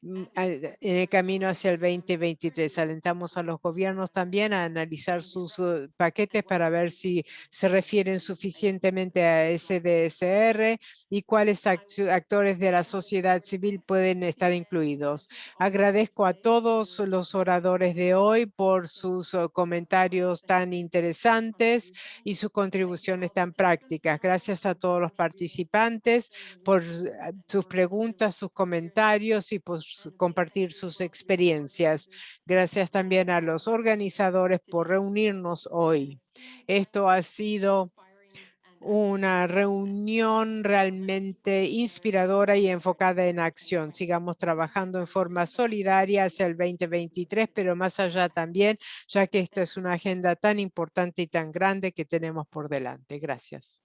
En el camino hacia el 2023. Alentamos a los gobiernos también a analizar sus paquetes para ver si se refieren suficientemente a SDSR y cuáles actores de la sociedad civil pueden estar incluidos. Agradezco a todos los oradores de hoy por sus comentarios tan interesantes y sus contribuciones tan prácticas. Gracias a todos los participantes por sus preguntas, sus comentarios y por compartir sus experiencias. Gracias también a los organizadores por reunirnos hoy. Esto ha sido una reunión realmente inspiradora y enfocada en acción. Sigamos trabajando en forma solidaria hacia el 2023, pero más allá también, ya que esta es una agenda tan importante y tan grande que tenemos por delante. Gracias.